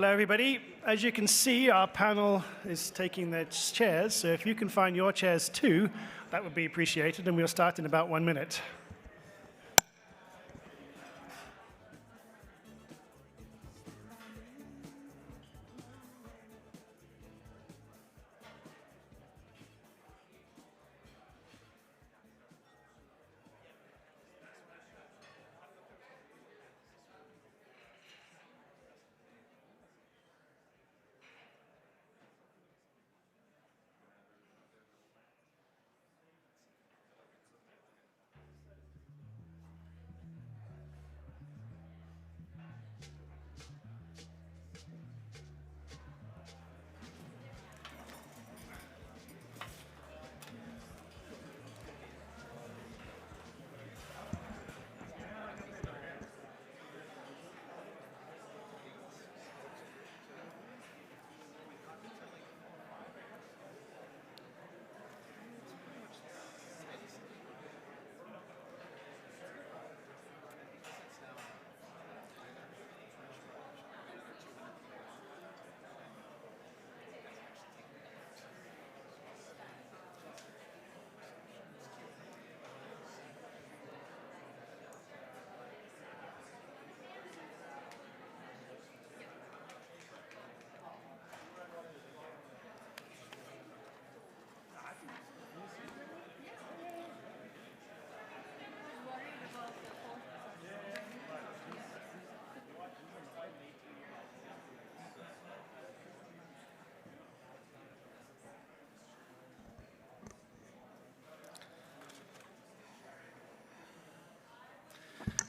Hello, everybody. As you can see, our panel is taking their chairs, so if you can find your chairs too, that would be appreciated, and we'll start in about 1 minute.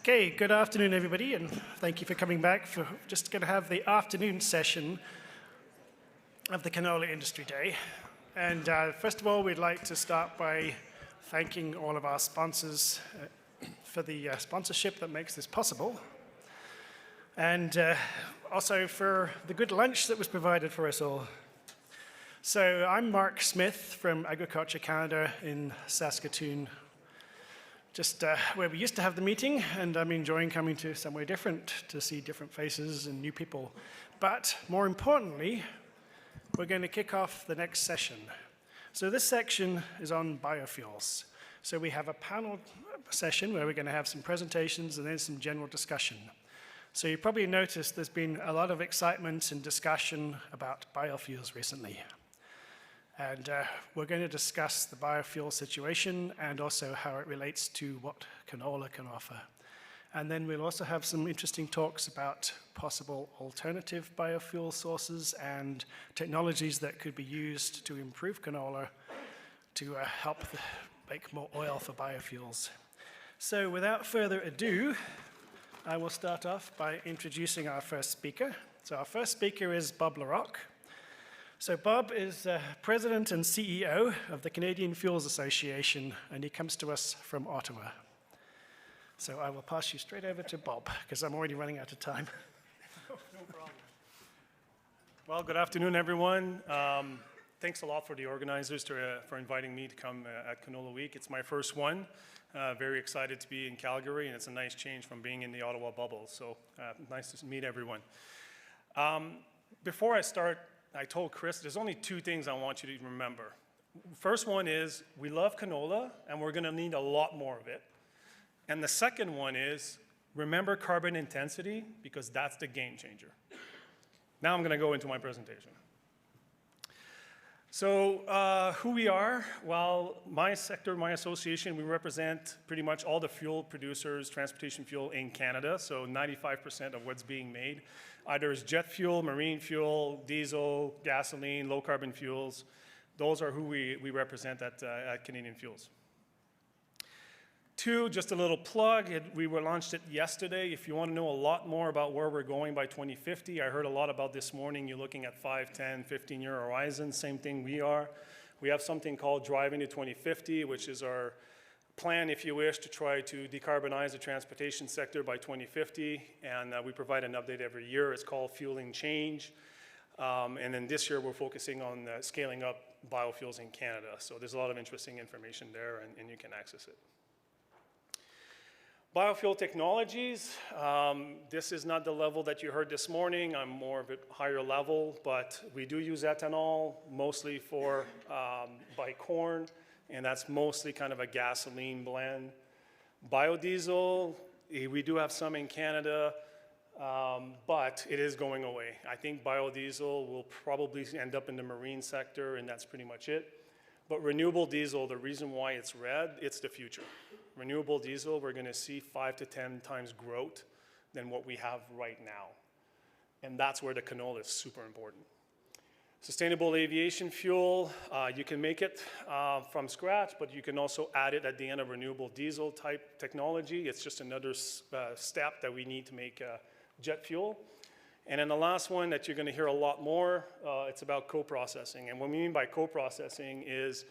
Okay, good afternoon, everybody, and thank you for coming back. For just going to have the afternoon session of the Canola Industry Day. And first of all, we'd like to start by thanking all of our sponsors for the sponsorship that makes this possible, and also for the good lunch that was provided for us all. So I'm Mark Smith from Agriculture Canada in Saskatoon, just where we used to have the meeting, and I'm enjoying coming to somewhere different to see different faces and new people. But more importantly, we're going to kick off the next session. So this section is on biofuels. So we have a panel session where we're going to have some presentations and then some general discussion. So you probably noticed there's been a lot of excitement and discussion about biofuels recently. And we're going to discuss the biofuel situation and also how it relates to what canola can offer. And then we'll also have some interesting talks about possible alternative biofuel sources and technologies that could be used to improve canola to help make more oil for biofuels. So without further ado, I will start off by introducing our first speaker. So our first speaker is Bob Larocque. So Bob is President and CEO of the Canadian Fuels Association, and he comes to us from Ottawa. So I will pass you straight over to Bob, because I'm already running out of time. No problem. Well, good afternoon, everyone. Thanks a lot for the organizers for inviting me to come at Canola Week. It's my first one. Very excited to be in Calgary, and it's a nice change from being in the Ottawa bubble. So nice to meet everyone. Before I start, I told Chris, there's only two things I want you to remember. First one is, we love canola, and we're gonna need a lot more of it. And the second one is, remember carbon intensity, because that's the game changer. Now I'm gonna go into my presentation. So who we are? Well, my sector, my association, we represent pretty much all the fuel producers, transportation fuel in Canada. So 95% of what's being made either is jet fuel, marine fuel, diesel, gasoline, low carbon fuels. Those are who we represent at Canadian Fuels. Two, just a little plug, we were launched it yesterday. If you want to know a lot more about where we're going by 2050, I heard a lot about this morning, you're looking at 5, 10, 15-year horizons, same thing we are. We have something called Driving to 2050, which is our plan, if you wish, to try to decarbonize the transportation sector by 2050, and we provide an update every year. It's called Fueling Change, and then this year we're focusing on scaling up biofuels in Canada. So there's a lot of interesting information there, and you can access it. Biofuel technologies, this is not the level that you heard this morning. I'm more of a higher level, but we do use ethanol mostly for by corn, and that's mostly kind of a gasoline blend. Biodiesel, we do have some in Canada, but it is going away. I think biodiesel will probably end up in the marine sector, and that's pretty much it. But renewable diesel, the reason why it's red, it's the future. Renewable diesel, we're going to see 5 to 10 times growth than what we have right now. And that's where the canola is super important. Sustainable aviation fuel, you can make it from scratch, but you can also add it at the end of renewable diesel type technology. It's just another step that we need to make jet fuel. And then the last one that you're going to hear a lot more, it's about co-processing. And what we mean by co-processing is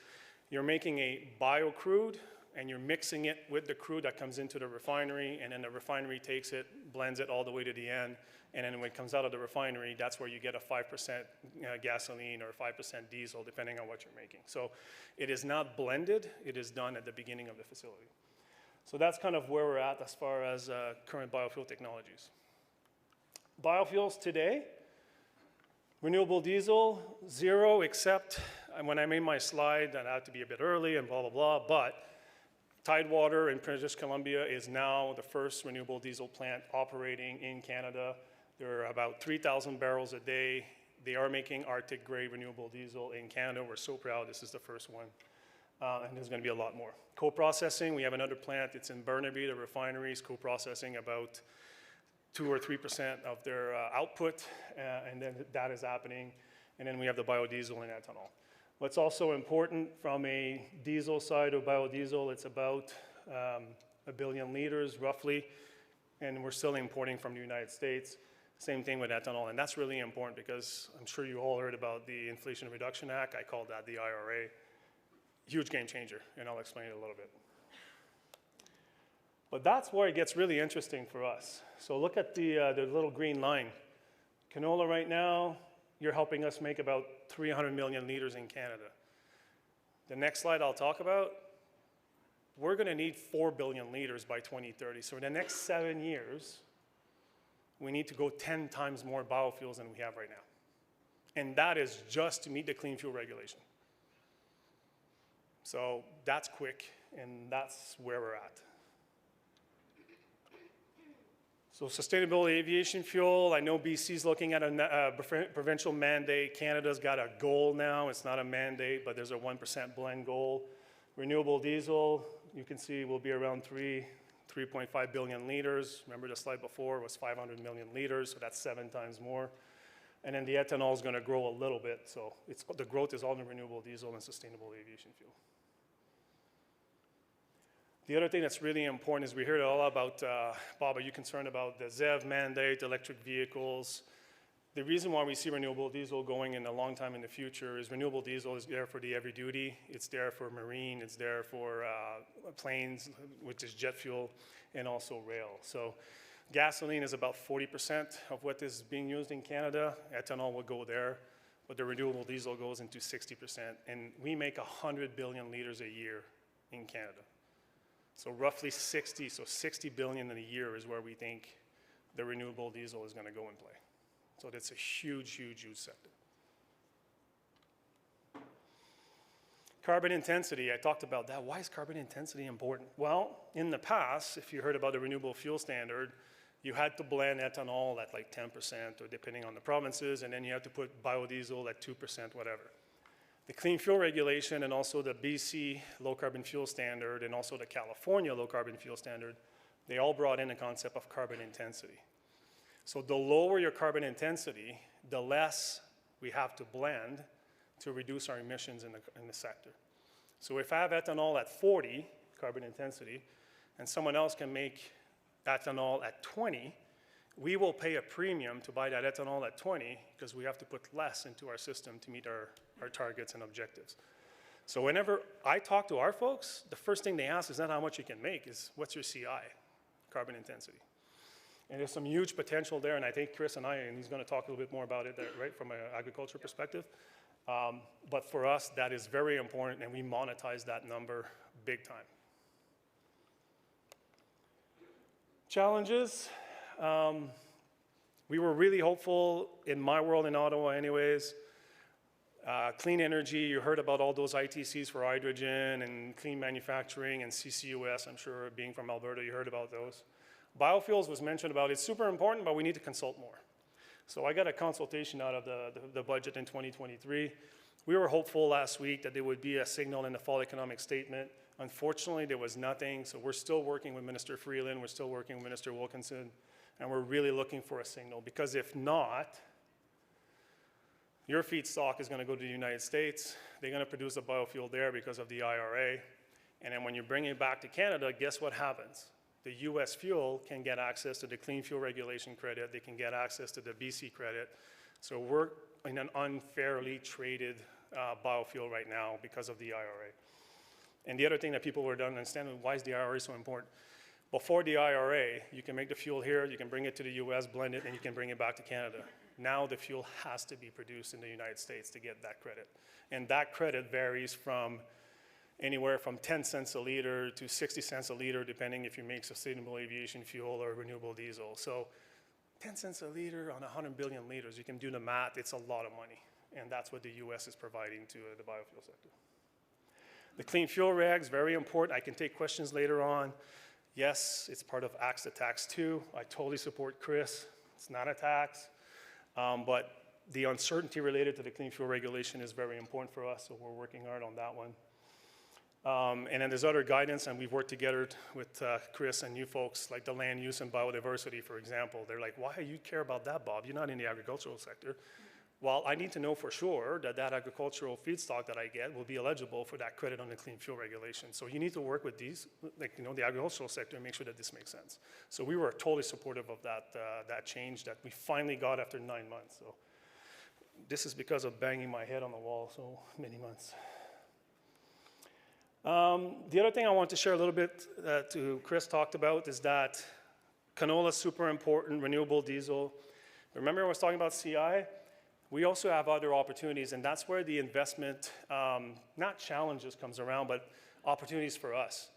you're making a bio-crude, and you're mixing it with the crude that comes into the refinery, and then the refinery takes it, blends it all the way to the end, and then when it comes out of the refinery, that's where you get a 5% gasoline or 5% diesel, depending on what you're making. So it is not blended, it is done at the beginning of the facility. So that's kind of where we're at as far as current biofuel technologies. Biofuels today, renewable diesel, 0, except when I made my slide, that had to be a bit early and blah, blah, blah, but Tidewater in British Columbia is now the first renewable diesel plant operating in Canada. There are about 3,000 barrels a day. They are making Arctic-grade renewable diesel in Canada. We're so proud this is the first one. And there's going to be a lot more. Co-processing, we have another plant. It's in Burnaby, the refineries, co-processing about 2 or 3% of their output, and then that is happening. And then we have the biodiesel and ethanol. What's also important from a diesel side of biodiesel, it's about 1 billion liters roughly, and we're still importing from the United States. Same thing with ethanol, and that's really important because I'm sure you all heard about the Inflation Reduction Act. I call that the IRA. Huge game changer, and I'll explain it a little bit. But that's where it gets really interesting for us. So look at the little green line. Canola right now, you're helping us make about 300 million liters in Canada. The next slide I'll talk about, we're going to need 4 billion liters by 2030. So in the next 7 years, we need to go 10 times more biofuels than we have right now. And that is just to meet the clean fuel regulation. So that's quick, and that's where we're at. So sustainable aviation fuel, I know BC's looking at a provincial mandate. Canada's got a goal now. It's not a mandate, but there's a 1% blend goal. Renewable diesel, you can see will be around 3.5 billion liters. Remember the slide before was 500 million liters, so that's 7 times more. And then the ethanol is going to grow a little bit. So the growth is all in renewable diesel and sustainable aviation fuel. The other thing that's really important is we heard a lot about, Bob, are you concerned about the ZEV mandate, electric vehicles? The reason why we see renewable diesel going in a long time in the future is renewable diesel is there for the heavy duty, it's there for marine, it's there for planes, which is jet fuel, and also rail. So gasoline is about 40% of what is being used in Canada. Ethanol will go there, but the renewable diesel goes into 60%. And we make 100 billion liters a year in Canada. So roughly 60 billion in a year is where we think the renewable diesel is going to go and play. So that's a huge, huge, huge sector. Carbon intensity, I talked about that. Why is carbon intensity important? Well, in the past, if you heard about the renewable fuel standard, you had to blend ethanol at like 10% or depending on the provinces, and then you had to put biodiesel at 2%, whatever. The Clean Fuel Regulation and also the BC Low Carbon Fuel Standard and also the California Low Carbon Fuel Standard, they all brought in a concept of carbon intensity. So the lower your carbon intensity, the less we have to blend to reduce our emissions in the sector. So if I have ethanol at 40 carbon intensity and someone else can make ethanol at 20, we will pay a premium to buy that ethanol at 20 because we have to put less into our system to meet our targets and objectives. So whenever I talk to our folks, the first thing they ask is not how much you can make, is what's your CI, carbon intensity. And there's some huge potential there, and I think Chris and he's going to talk a little bit more about it, right, from an agriculture perspective. But for us, that is very important, and we monetize that number big time. Challenges. We were really hopeful in my world in Ottawa anyways. Clean energy, you heard about all those ITCs for hydrogen and clean manufacturing and CCUS, I'm sure being from Alberta, you heard about those. Biofuels was mentioned about, it's super important, but we need to consult more. So I got a consultation out of the budget in 2023. We were hopeful last week that there would be a signal in the fall economic statement. Unfortunately, there was nothing, so we're still working with Minister Freeland, we're still working with Minister Wilkinson, and we're really looking for a signal, because if not, your feedstock is going to go to the United States. They're going to produce a biofuel there because of the IRA. And then when you bring it back to Canada, guess what happens? The US fuel can get access to the Clean Fuel Regulation credit. They can get access to the BC credit. So we're in an unfairly traded biofuel right now because of the IRA. And the other thing that people don't understand, why is the IRA so important? Before the IRA, you can make the fuel here, you can bring it to the US, blend it, and you can bring it back to Canada. Now the fuel has to be produced in the United States to get that credit. And that credit varies from anywhere from 10 cents a liter to 60 cents a liter, depending if you make sustainable aviation fuel or renewable diesel. So 10 cents a liter on 100 billion liters, you can do the math, it's a lot of money. And that's what the US is providing to the biofuel sector. The clean fuel regs, very important. I can take questions later on. Yes, it's part of ACT to Tax 2. I totally support Chris. It's not a tax. But the uncertainty related to the clean fuel regulation is very important for us, so we're working hard on that one. And then there's other guidance, and we've worked together with Chris and you folks, like the land use and biodiversity, for example. They're like, why do you care about that, Bob? You're not in the agricultural sector. Well, I need to know for sure that that agricultural feedstock that I get will be eligible for that credit on the clean fuel regulation. So you need to work with these, like, you know, the agricultural sector and make sure that this makes sense. So we were totally supportive of that change that we finally got after 9 months. So this is because of banging my head on the wall so many months. The other thing I want to share a little bit to Chris talked about is that canola is super important, renewable diesel. Remember I was talking about CI? We also have other opportunities, and that's where the investment, not challenges comes around, but opportunities for us.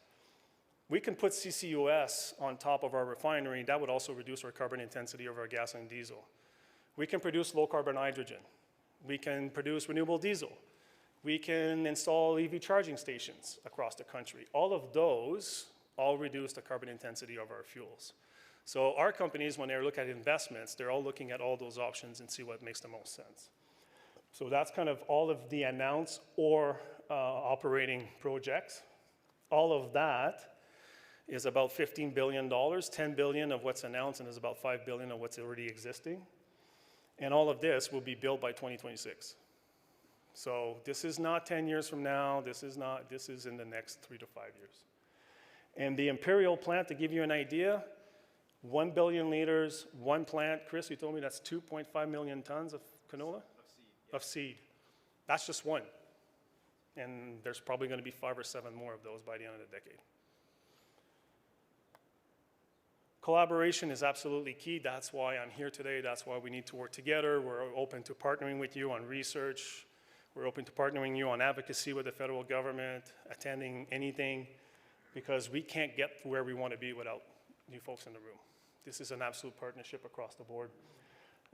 We can put CCUS on top of our refinery. That would also reduce our carbon intensity of our gas and diesel. We can produce low carbon hydrogen. We can produce renewable diesel. We can install EV charging stations across the country. All of those all reduce the carbon intensity of our fuels. So our companies, when they look at investments, they're all looking at all those options and see what makes the most sense. So that's kind of all of the announced or operating projects. All of that is about $15 billion, $10 billion of what's announced, and there's about $5 billion of what's already existing. And all of this will be built by 2026. So this is not 10 years from now, this is in the next 3 to 5 years. And the Imperial plant, to give you an idea, 1 billion liters, one plant. Chris, you told me that's 2.5 million tons of canola? Of seed. That's just one. And there's probably going to be 5 or 7 more of those by the end of the decade. Collaboration is absolutely key. That's why I'm here today. That's why we need to work together. We're open to partnering with you on research. We're open to partnering you on advocacy with the federal government, attending anything, because we can't get where we want to be without you folks in the room. This is an absolute partnership across the board.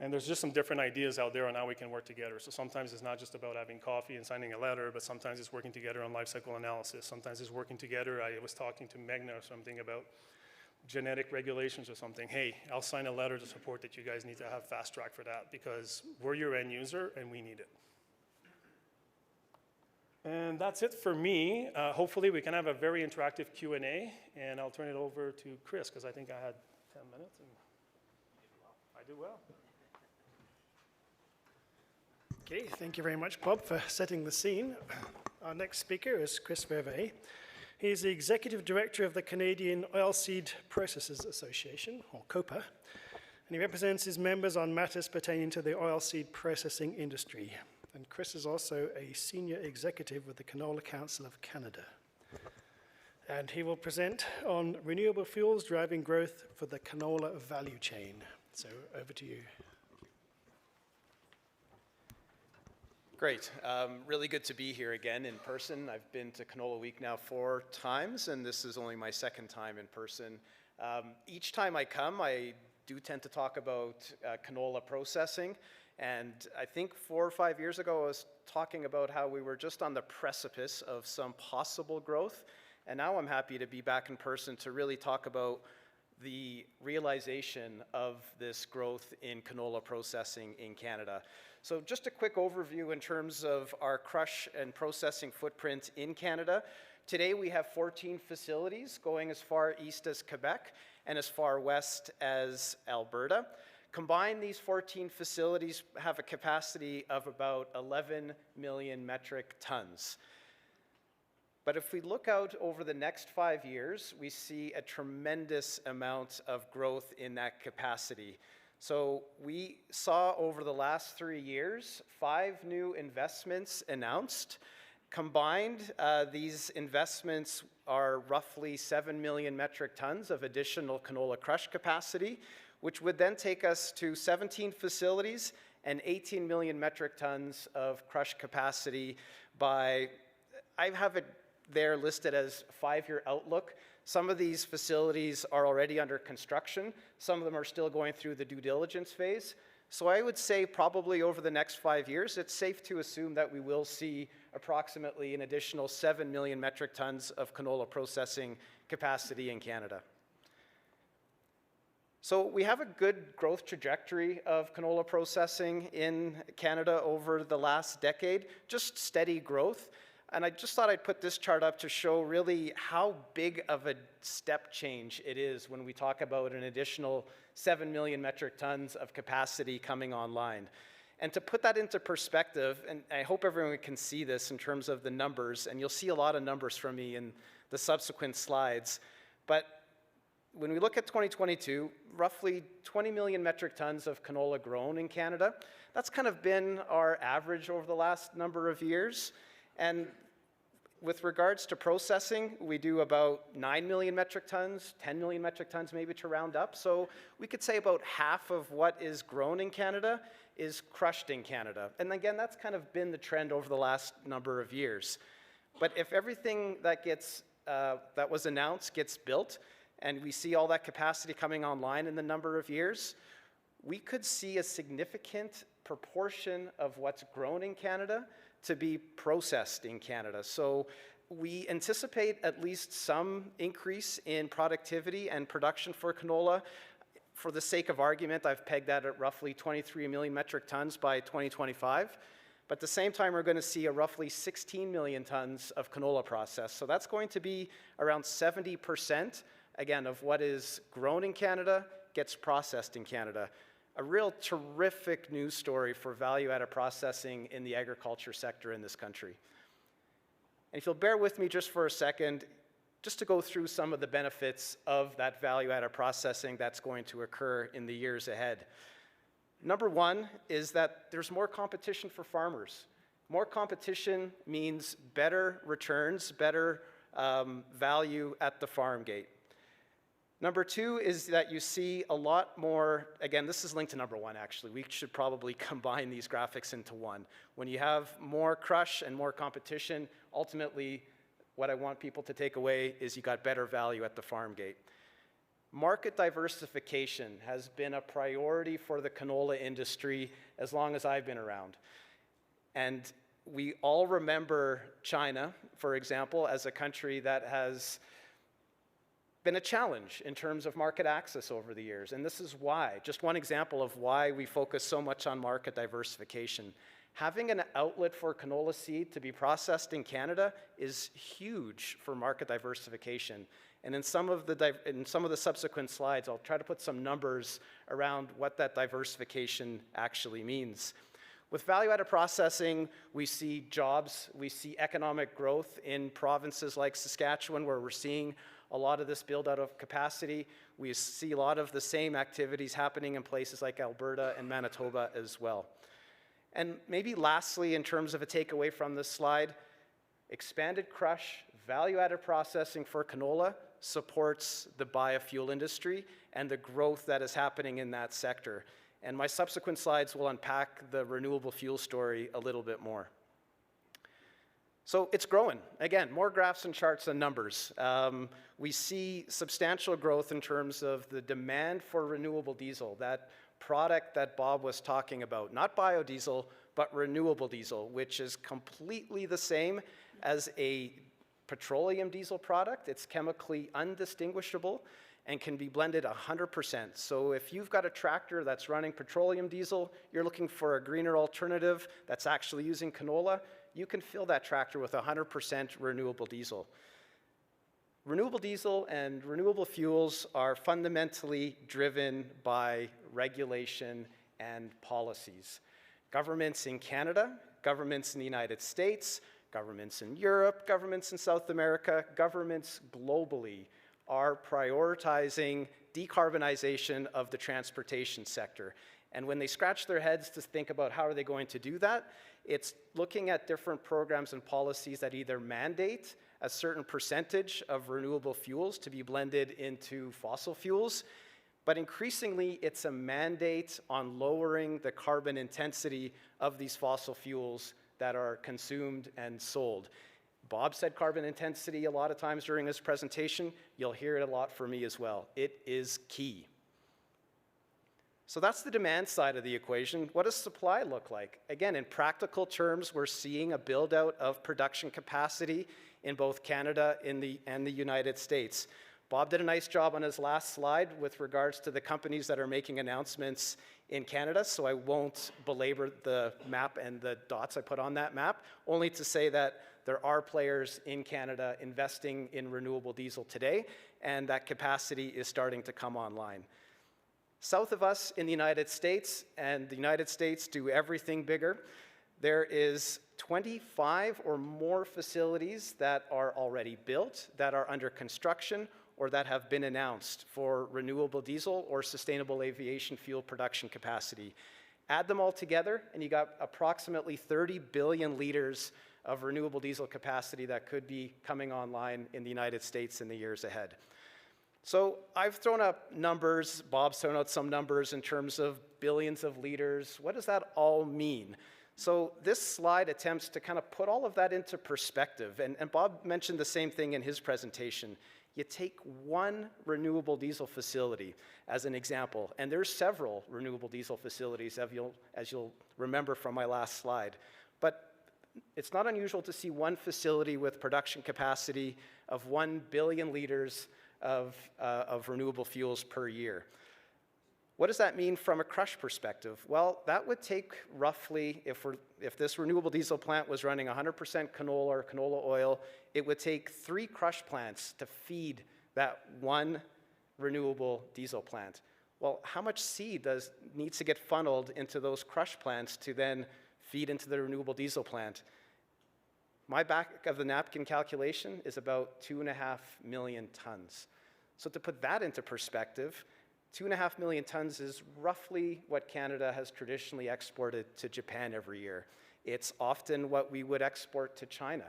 And there's just some different ideas out there on how we can work together. So sometimes it's not just about having coffee and signing a letter, but sometimes it's working together on life cycle analysis. Sometimes it's working together. I was talking to Meghna or something about genetic regulations or something. Hey, I'll sign a letter to support that you guys need to have fast track for that because we're your end user and we need it. And that's it for me. Hopefully we can have a very interactive Q&A, and I'll turn it over to Chris because I think I had 10 minutes. And I did well. Okay, thank you very much, Bob, for setting the scene. Our next speaker is Chris Vervaet. He is the Executive Director of the Canadian Oilseed Processors Association, or COPA, and he represents his members on matters pertaining to the oilseed processing industry. And Chris is also a Senior Executive with the Canola Council of Canada. And he will present on renewable fuels driving growth for the canola value chain. So over to you. Great. Really good to be here again in person. I've been to Canola Week now 4 times, and this is only my 2nd time in person. Each time I come, I do tend to talk about canola processing. And I think 4 or 5 years ago, I was talking about how we were just on the precipice of some possible growth. And now I'm happy to be back in person to really talk about the realization of this growth in canola processing in Canada. So just a quick overview in terms of our crush and processing footprint in Canada. Today we have 14 facilities going as far east as Quebec and as far west as Alberta. Combined, these 14 facilities have a capacity of about 11 million metric tons. But if we look out over the next 5 years, we see a tremendous amount of growth in that capacity. So we saw over the last 3 years, 5 new investments announced. Combined, these investments are roughly 7 million metric tons of additional canola crush capacity, which would then take us to 17 facilities and 18 million metric tons of crush capacity by, I have it there listed as 5-year outlook. Some of these facilities are already under construction. Some of them are still going through the due diligence phase. So I would say probably over the next 5 years, it's safe to assume that we will see approximately an additional 7 million metric tons of canola processing capacity in Canada. So we have a good growth trajectory of canola processing in Canada over the last decade, just steady growth. And I just thought I'd put this chart up to show really how big of a step change it is when we talk about an additional 7 million metric tons of capacity coming online. And to put that into perspective, and I hope everyone can see this in terms of the numbers, and you'll see a lot of numbers from me in the subsequent slides, but when we look at 2022, roughly 20 million metric tons of canola grown in Canada. That's kind of been our average over the last number of years. And with regards to processing, we do about 9 million metric tons, 10 million metric tons maybe to round up. So we could say about half of what is grown in Canada is crushed in Canada. And again, that's kind of been the trend over the last number of years. But if everything that was announced gets built, and we see all that capacity coming online in the number of years, we could see a significant proportion of what's grown in Canada to be processed in Canada. So we anticipate at least some increase in productivity and production for canola. For the sake of argument, I've pegged that at roughly 23 million metric tons by 2025. But at the same time, we're going to see a roughly 16 million tons of canola processed. So that's going to be around 70%, again, of what is grown in Canada gets processed in Canada. A real terrific news story for value-added processing in the agriculture sector in this country. And if you'll bear with me just for a second, just to go through some of the benefits of that value-added processing that's going to occur in the years ahead. Number one is that there's more competition for farmers. More competition means better returns, better value at the farm gate. Number two is that you see a lot more, again, this is linked to number one, actually. We should probably combine these graphics into one. When you have more crush and more competition, ultimately, what I want people to take away is you got better value at the farm gate. Market diversification has been a priority for the canola industry as long as I've been around. And we all remember China, for example, as a country that has been a challenge in terms of market access over the years. And this is why, just one example of why we focus so much on market diversification. Having an outlet for canola seed to be processed in Canada is huge for market diversification. And in some of the subsequent slides, I'll try to put some numbers around what that diversification actually means. With value-added processing, we see jobs, we see economic growth in provinces like Saskatchewan, where we're seeing a lot of this build out of capacity. We see a lot of the same activities happening in places like Alberta and Manitoba as well. And maybe lastly, in terms of a takeaway from this slide, expanded crush, value-added processing for canola supports the biofuel industry and the growth that is happening in that sector. And my subsequent slides will unpack the renewable fuel story a little bit more. So it's growing. Again, more graphs and charts and numbers. We see substantial growth in terms of the demand for renewable diesel, that product that Bob was talking about. Not biodiesel, but renewable diesel, which is completely the same as a petroleum diesel product. It's chemically undistinguishable and can be blended 100%. So if you've got a tractor that's running petroleum diesel, you're looking for a greener alternative that's actually using canola, you can fill that tractor with 100% renewable diesel. Renewable diesel and renewable fuels are fundamentally driven by regulation and policies. Governments in Canada, governments in the United States, governments in Europe, governments in South America, governments globally are prioritizing decarbonization of the transportation sector. And when they scratch their heads to think about how are they going to do that, it's looking at different programs and policies that either mandate a certain percentage of renewable fuels to be blended into fossil fuels, but increasingly it's a mandate on lowering the carbon intensity of these fossil fuels that are consumed and sold. Bob said carbon intensity a lot of times during his presentation. You'll hear it a lot from me as well. It is key. So that's the demand side of the equation. What does supply look like? Again, in practical terms, we're seeing a build out of production capacity in both Canada and the United States. Bob did a nice job on his last slide with regards to the companies that are making announcements in Canada, so I won't belabor the map and the dots I put on that map, only to say that there are players in Canada investing in renewable diesel today, and that capacity is starting to come online. South of us in the United States, and the United States do everything bigger, there is 25 or more facilities that are already built, that are under construction, or that have been announced for renewable diesel or sustainable aviation fuel production capacity. Add them all together, and you got approximately 30 billion liters of renewable diesel capacity that could be coming online in the United States in the years ahead. So I've thrown up numbers, Bob's thrown out some numbers in terms of billions of liters. What does that all mean? So this slide attempts to kind of put all of that into perspective, and Bob mentioned the same thing in his presentation. You take one renewable diesel facility as an example, and there's several renewable diesel facilities, as you'll remember from my last slide. But it's not unusual to see one facility with production capacity of 1 billion liters of renewable fuels per year. What does that mean from a crush perspective? Well, that would take roughly, if this renewable diesel plant was running 100% canola or canola oil, it would take 3 crush plants to feed that one renewable diesel plant. Well, how much seed needs to get funneled into those crush plants to then feed into the renewable diesel plant? My back of the napkin calculation is about 2.5 million tons. So to put that into perspective, 2.5 million tons is roughly what Canada has traditionally exported to Japan every year. It's often what we would export to China.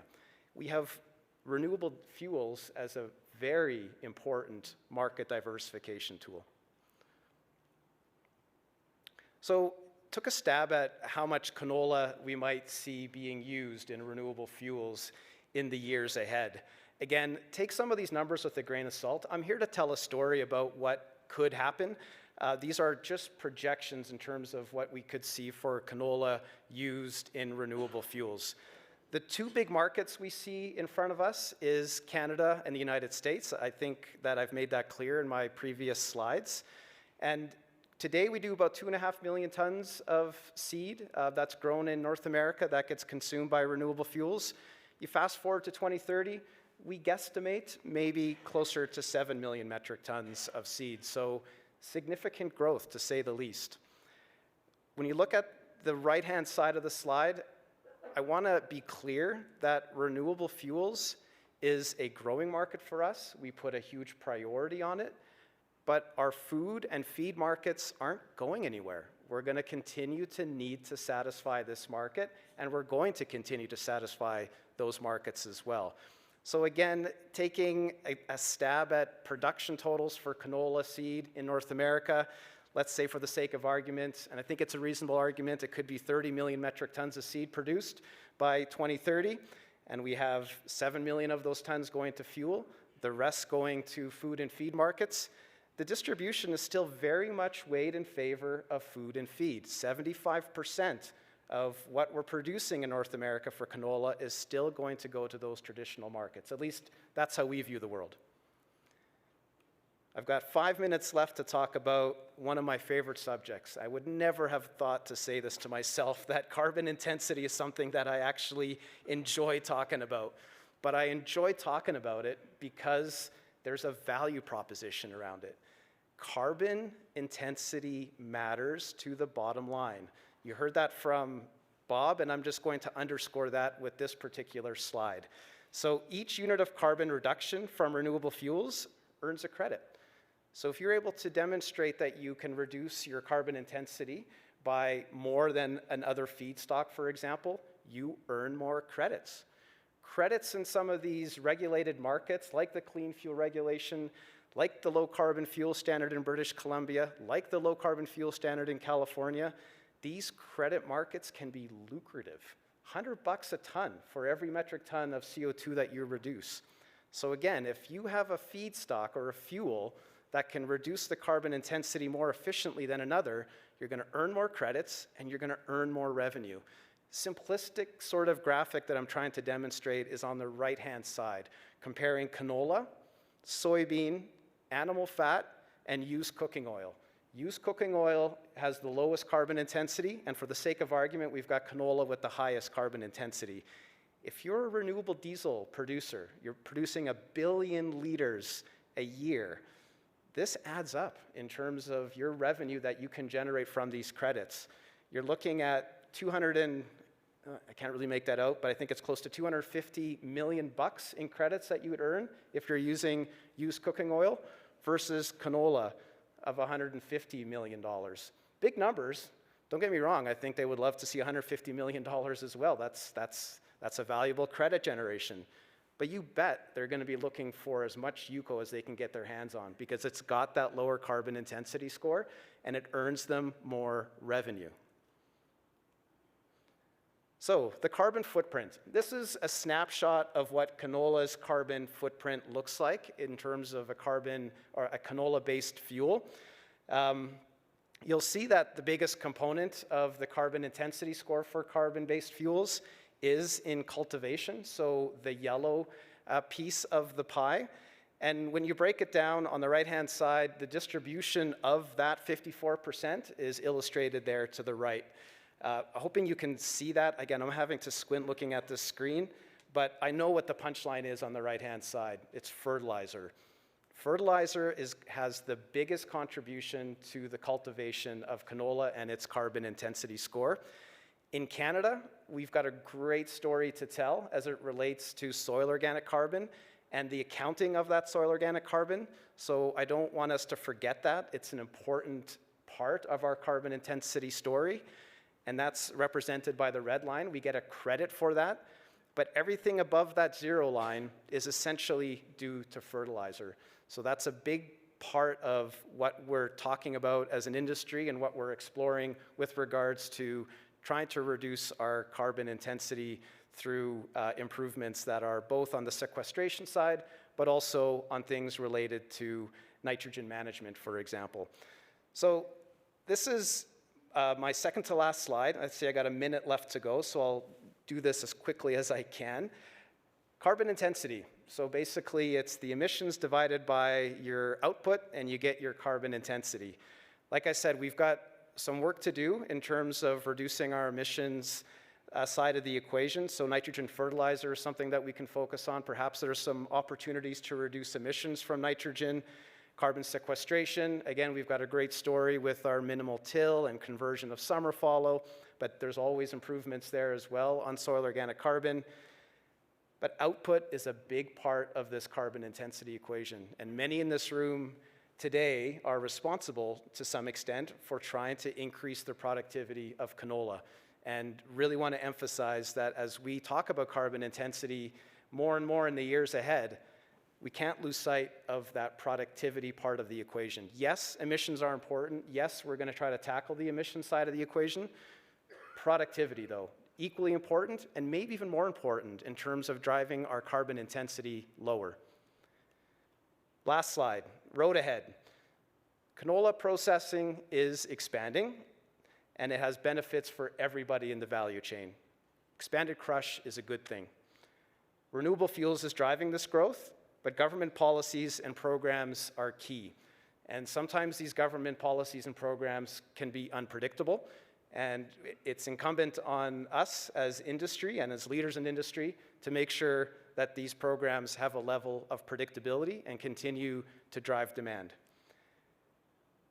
We have renewable fuels as a very important market diversification tool. So took a stab at how much canola we might see being used in renewable fuels in the years ahead. Again, take some of these numbers with a grain of salt. I'm here to tell a story about what could happen. These are just projections in terms of what we could see for canola used in renewable fuels. The 2 big markets we see in front of us is Canada and the United States. I think that I've made that clear in my previous slides. And today we do about 2.5 million tons of seed that's grown in North America that gets consumed by renewable fuels. You fast forward to 2030, we guesstimate maybe closer to 7 million metric tons of seed. So significant growth, to say the least. When you look at the right-hand side of the slide, I want to be clear that renewable fuels is a growing market for us. We put a huge priority on it, but our food and feed markets aren't going anywhere. We're going to continue to need to satisfy this market, and we're going to continue to satisfy those markets as well. So again, taking a stab at production totals for canola seed in North America, let's say for the sake of argument, and I think it's a reasonable argument, it could be 30 million metric tons of seed produced by 2030. and we have 7 million of those tons going to fuel, the rest going to food and feed markets, the distribution is still very much weighed in favor of food and feed. 75% of what we're producing in North America for canola is still going to go to those traditional markets. At least that's how we view the world. I've got 5 minutes left to talk about one of my favorite subjects. I would never have thought to say this to myself, that carbon intensity is something that I actually enjoy talking about. But I enjoy talking about it because there's a value proposition around it. Carbon intensity matters to the bottom line. You heard that from Bob, and I'm just going to underscore that with this particular slide. So each unit of carbon reduction from renewable fuels earns a credit. So if you're able to demonstrate that you can reduce your carbon intensity by more than another feedstock, for example, you earn more credits. Credits in some of these regulated markets, like the Clean Fuel Regulation, like the Low Carbon Fuel Standard in British Columbia, like the Low Carbon Fuel Standard in California, these credit markets can be lucrative. $100 a ton for every metric ton of CO2 that you reduce. So again, if you have a feedstock or a fuel that can reduce the carbon intensity more efficiently than another, you're going to earn more credits and you're going to earn more revenue. Simplistic sort of graphic that I'm trying to demonstrate is on the right-hand side, comparing canola, soybean, animal fat, and used cooking oil. Used cooking oil has the lowest carbon intensity, and for the sake of argument, we've got canola with the highest carbon intensity. If you're a renewable diesel producer, you're producing 1 billion liters a year, this adds up in terms of your revenue that you can generate from these credits. You're looking at I can't really make that out, but I think it's close to $250 million in credits that you would earn if you're using used cooking oil versus canola of $150 million. Big numbers. Don't get me wrong, I think they would love to see $150 million as well. That's a valuable credit generation. But you bet they're going to be looking for as much UCO as they can get their hands on because it's got that lower carbon intensity score and it earns them more revenue. So the carbon footprint. This is a snapshot of what canola's carbon footprint looks like in terms of a canola-based fuel. You'll see that the biggest component of the carbon intensity score for carbon-based fuels is in cultivation, so the yellow piece of the pie. And when you break it down on the right-hand side, the distribution of that 54% is illustrated there to the right. Hoping you can see that. Again, I'm having to squint looking at this screen, but I know what the punchline is on the right-hand side. It's fertilizer. Fertilizer has the biggest contribution to the cultivation of canola and its carbon intensity score. In Canada, we've got a great story to tell as it relates to soil organic carbon and the accounting of that soil organic carbon. So I don't want us to forget that. It's an important part of our carbon intensity story, and that's represented by the red line. We get a credit for that, but everything above that zero line is essentially due to fertilizer. So that's a big part of what we're talking about as an industry and what we're exploring with regards to trying to reduce our carbon intensity through improvements that are both on the sequestration side, but also on things related to nitrogen management, for example. So this is my second to last slide. I'd say I got a minute left to go, so I'll do this as quickly as I can. Carbon intensity. So basically, it's the emissions divided by your output, and you get your carbon intensity. Like I said, we've got some work to do in terms of reducing our emissions side of the equation. So nitrogen fertilizer is something that we can focus on. Perhaps there are some opportunities to reduce emissions from nitrogen. Carbon sequestration, again, we've got a great story with our minimal till and conversion of summer fallow, but there's always improvements there as well on soil organic carbon. But output is a big part of this carbon intensity equation, and many in this room today are responsible to some extent for trying to increase the productivity of canola. And really want to emphasize that as we talk about carbon intensity more and more in the years ahead, we can't lose sight of that productivity part of the equation. Yes, emissions are important. Yes, we're going to try to tackle the emission side of the equation. Productivity, though, equally important and maybe even more important in terms of driving our carbon intensity lower. Last slide, road ahead. Canola processing is expanding, and it has benefits for everybody in the value chain. Expanded crush is a good thing. Renewable fuels is driving this growth, but government policies and programs are key. And sometimes these government policies and programs can be unpredictable, and it's incumbent on us as industry and as leaders in industry to make sure that these programs have a level of predictability and continue to drive demand.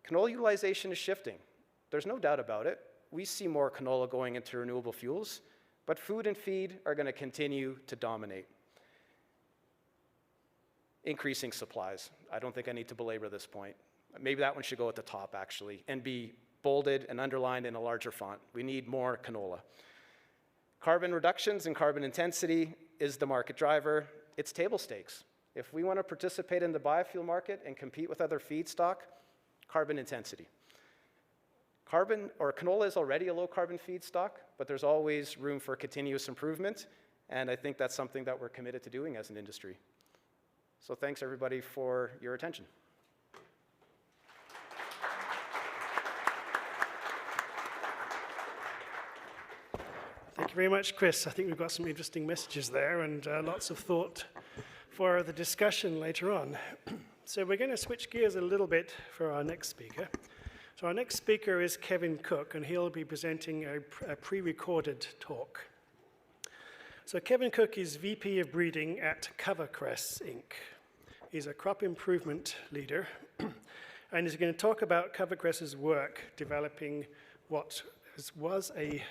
Canola utilization is shifting. There's no doubt about it. We see more canola going into renewable fuels, but food and feed are going to continue to dominate. Increasing supplies. I don't think I need to belabor this point. Maybe that one should go at the top, actually, and be bolded and underlined in a larger font. We need more canola. Carbon reductions and carbon intensity is the market driver. It's table stakes. If we want to participate in the biofuel market and compete with other feedstock, carbon intensity. Canola is already a low carbon feedstock, but there's always room for continuous improvement, and I think that's something that we're committed to doing as an industry. So thanks everybody for your attention. Thank you very much, Chris. I think we've got some interesting messages there and lots of thought for the discussion later on. So we're going to switch gears a little bit for our next speaker. So our next speaker is Kevin Cook, and he'll be presenting a pre-recorded talk. So Kevin Cook is VP of Breeding at CoverCress, Inc. He's a crop improvement leader, and he's going to talk about CoverCress's work developing what was a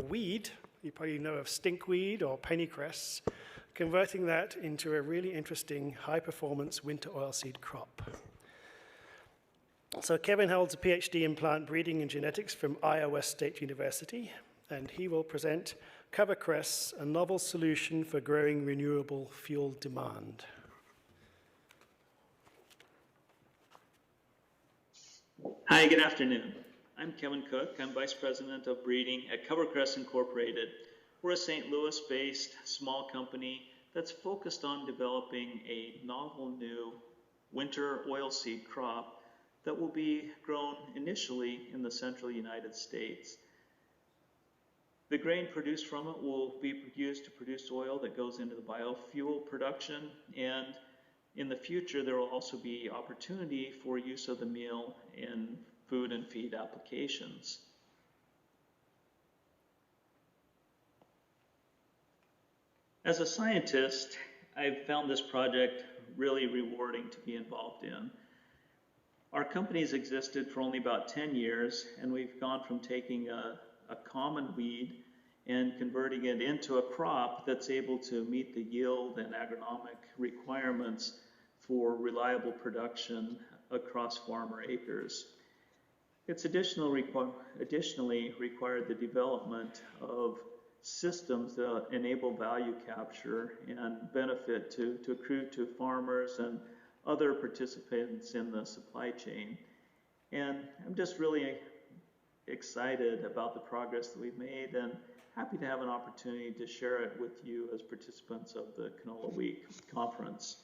weed, you probably know of stinkweed or pennycress, converting that into a really interesting high-performance winter oilseed crop. So Kevin holds a PhD in plant breeding and genetics from Iowa State University, and he will present CoverCress, a novel solution for growing renewable fuel demand. Hi, good afternoon. I'm Kevin Cook. I'm Vice President of Breeding at CoverCress Incorporated. We're a St. Louis-based small company that's focused on developing a novel new winter oilseed crop that will be grown initially in the central United States. The grain produced from it will be used to produce oil that goes into the biofuel production, and in the future there will also be opportunity for use of the meal in food and feed applications. As a scientist, I've found this project really rewarding to be involved in. Our company's existed for only about 10 years, and we've gone from taking a common weed and converting it into a crop that's able to meet the yield and agronomic requirements for reliable production across farmer acres. It's additionally required the development of systems that enable value capture and benefit to accrue to farmers and other participants in the supply chain. And I'm just really excited about the progress that we've made and happy to have an opportunity to share it with you as participants of the Canola Week conference.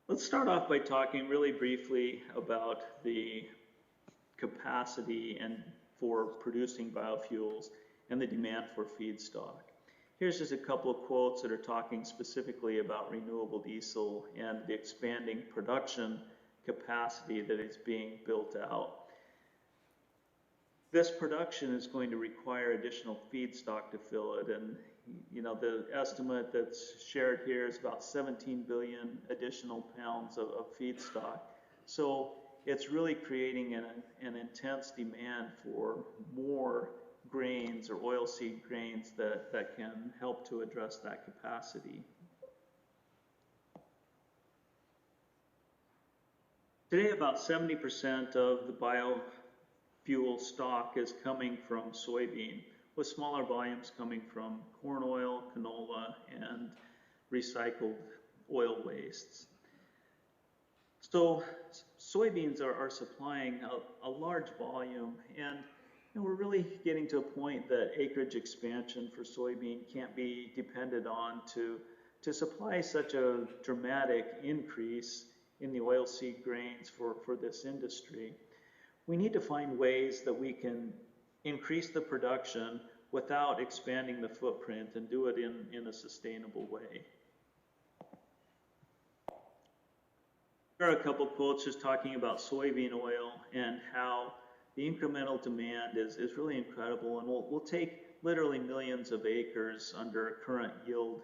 Let's start off by talking really briefly about the capacity for producing biofuels and the demand for feedstock. Here's just a couple of quotes that are talking specifically about renewable diesel and the expanding production capacity that is being built out. This production is going to require additional feedstock to fill it, and the estimate that's shared here is about 17 billion additional pounds of feedstock. So it's really creating an intense demand for more grains or oilseed grains that can help to address that capacity. Today, about 70% of the biofuel stock is coming from soybean, with smaller volumes coming from corn oil, canola, and recycled oil wastes. So soybeans are supplying a large volume, and we're really getting to a point that acreage expansion for soybean can't be depended on to supply such a dramatic increase in the oilseed grains for this industry. We need to find ways that we can increase the production without expanding the footprint and do it in a sustainable way. There are a couple quotes just talking about soybean oil and how the incremental demand is really incredible, and we'll take literally millions of acres under current yield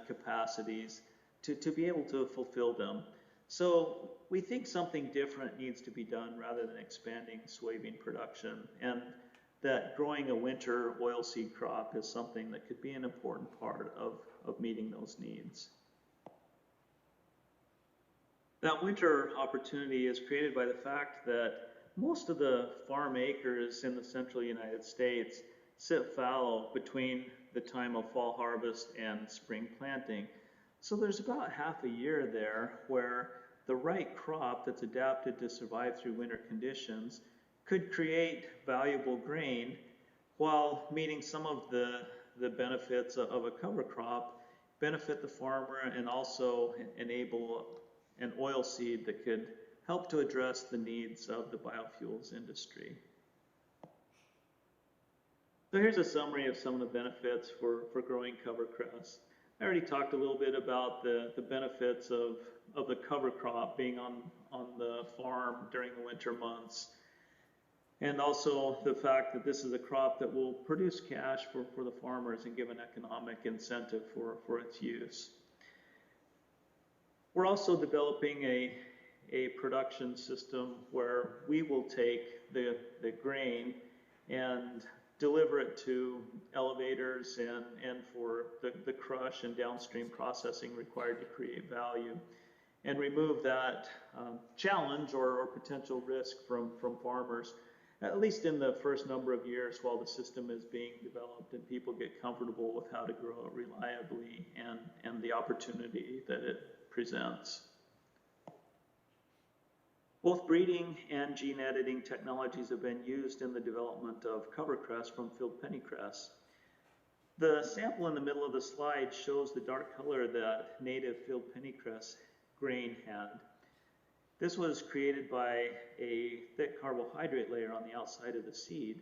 capacities to be able to fulfill them. So we think something different needs to be done rather than expanding soybean production, and that growing a winter oilseed crop is something that could be an important part of meeting those needs. That winter opportunity is created by the fact that most of the farm acres in the central United States sit fallow between the time of fall harvest and spring planting. So there's about half a year there where the right crop that's adapted to survive through winter conditions could create valuable grain while meeting some of the benefits of a cover crop, benefit the farmer, and also enable an oilseed that could help to address the needs of the biofuels industry. So here's a summary of some of the benefits for growing CoverCress. I already talked a little bit about the benefits of the cover crop being on the farm during the winter months, and also the fact that this is a crop that will produce cash for the farmers and give an economic incentive for its use. We're also developing a production system where we will take the grain and deliver it to elevators and for the crush and downstream processing required to create value, and remove that challenge or potential risk from farmers, at least in the first number of years while the system is being developed and people get comfortable with how to grow it reliably and the opportunity that it presents. Both breeding and gene editing technologies have been used in the development of CoverCress from field pennycress. The sample in the middle of the slide shows the dark color that native field pennycress grain had. This was created by a thick carbohydrate layer on the outside of the seed.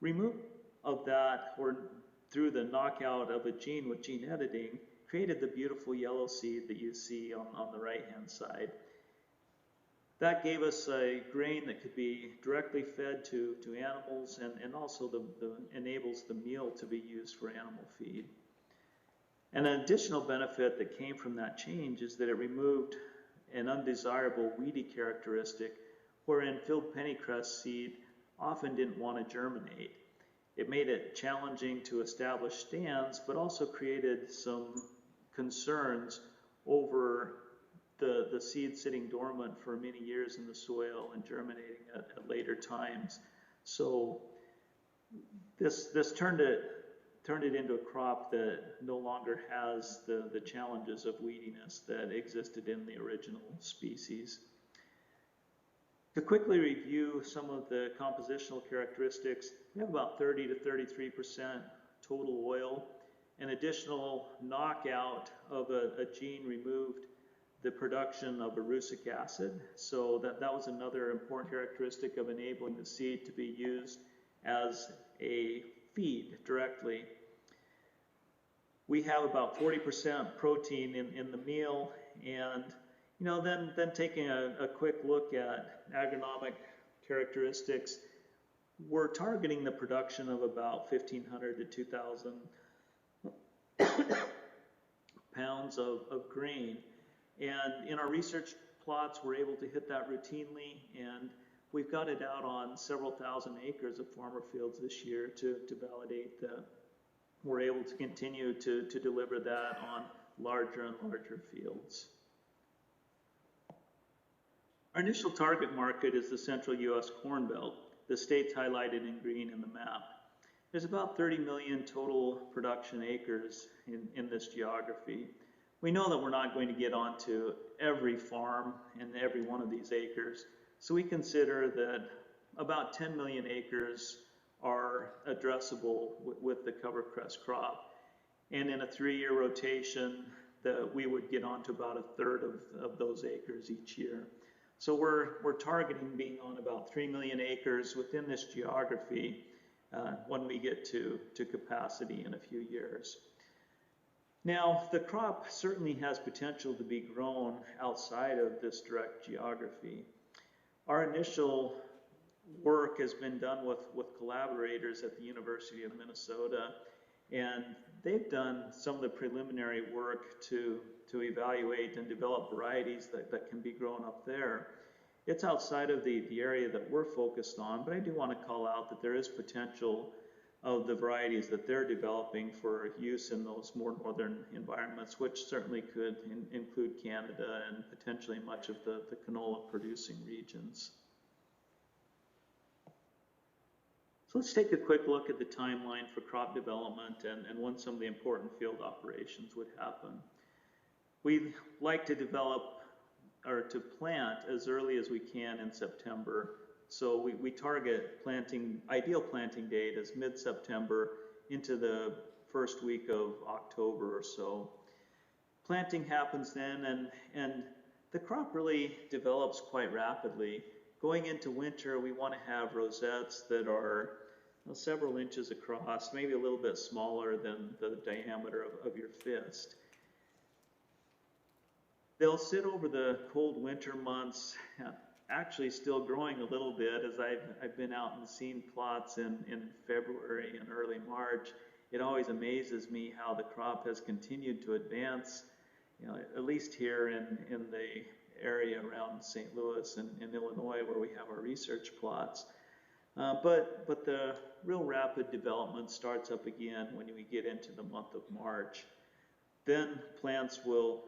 Removal of that, or through the knockout of a gene with gene editing, created the beautiful yellow seed that you see on the right-hand side. That gave us a grain that could be directly fed to animals, and also enables the meal to be used for animal feed. And an additional benefit that came from that change is that it removed an undesirable weedy characteristic wherein field pennycress seed often didn't want to germinate. It made it challenging to establish stands, but also created some concerns over the seed sitting dormant for many years in the soil and germinating at later times. So this turned it into a crop that no longer has the challenges of weediness that existed in the original species. To quickly review some of the compositional characteristics, we have about 30 to 33% total oil. An additional knockout of a gene removed the production of erucic acid, so that was another important characteristic of enabling the seed to be used as a feed directly. We have about 40% protein in the meal, and then taking a quick look at agronomic characteristics, we're targeting the production of about 1,500 to 2,000 pounds of grain. And in our research plots, we're able to hit that routinely, and we've got it out on several thousand acres of farmer fields this year to validate that we're able to continue to deliver that on larger and larger fields. Our initial target market is the central U.S. Corn Belt, the states highlighted in green in the map. There's about 30 million total production acres in this geography. We know that we're not going to get onto every farm and every one of these acres. So we consider that about 10 million acres are addressable with the CoverCress crop. And in a 3-year rotation, we would get onto about a third of those acres each year. So we're targeting being on about 3 million acres within this geography when we get to capacity in a few years. Now, the crop certainly has potential to be grown outside of this direct geography. Our initial work has been done with collaborators at the University of Minnesota, and they've done some of the preliminary work to evaluate and develop varieties that can be grown up there. It's outside of the area that we're focused on, but I do want to call out that there is potential of the varieties that they're developing for use in those more northern environments, which certainly could include Canada and potentially much of the canola producing regions. So let's take a quick look at the timeline for crop development and when some of the important field operations would happen. We like to develop or to plant as early as we can in September. So we target ideal planting date as mid-September into the first week of October or so. Planting happens then, and the crop really develops quite rapidly. Going into winter, we want to have rosettes that are several inches across, maybe a little bit smaller than the diameter of your fist. They'll sit over the cold winter months, actually still growing a little bit. As I've been out and seen plots in February and early March, it always amazes me how the crop has continued to advance, at least here in the area around St. Louis and in Illinois where we have our research plots. But the real rapid development starts up again when we get into the month of March. Then plants will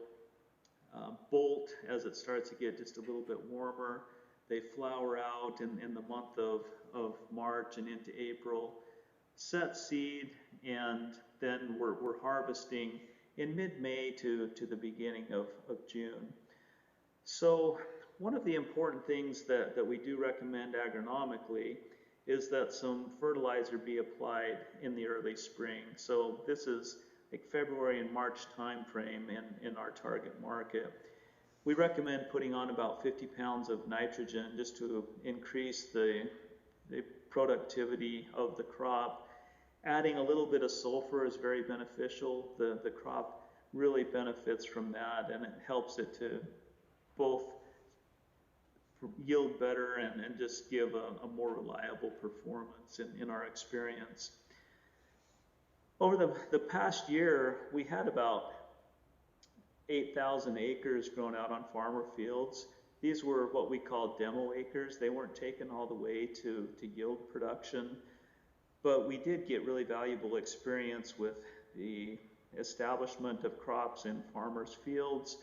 bolt as it starts to get just a little bit warmer. They flower out in the month of March and into April, set seed, and then we're harvesting in mid-May to the beginning of June. So one of the important things that we do recommend agronomically is that some fertilizer be applied in the early spring. So this is like February and March time frame in our target market. We recommend putting on about 50 pounds of nitrogen just to increase the productivity of the crop. Adding a little bit of sulfur is very beneficial. The crop really benefits from that, and it helps it to both yield better and just give a more reliable performance in our experience. Over the past year, we had about 8,000 acres grown out on farmer fields. These were what we call demo acres. They weren't taken all the way to yield production, but we did get really valuable experience with the establishment of crops in farmers' fields,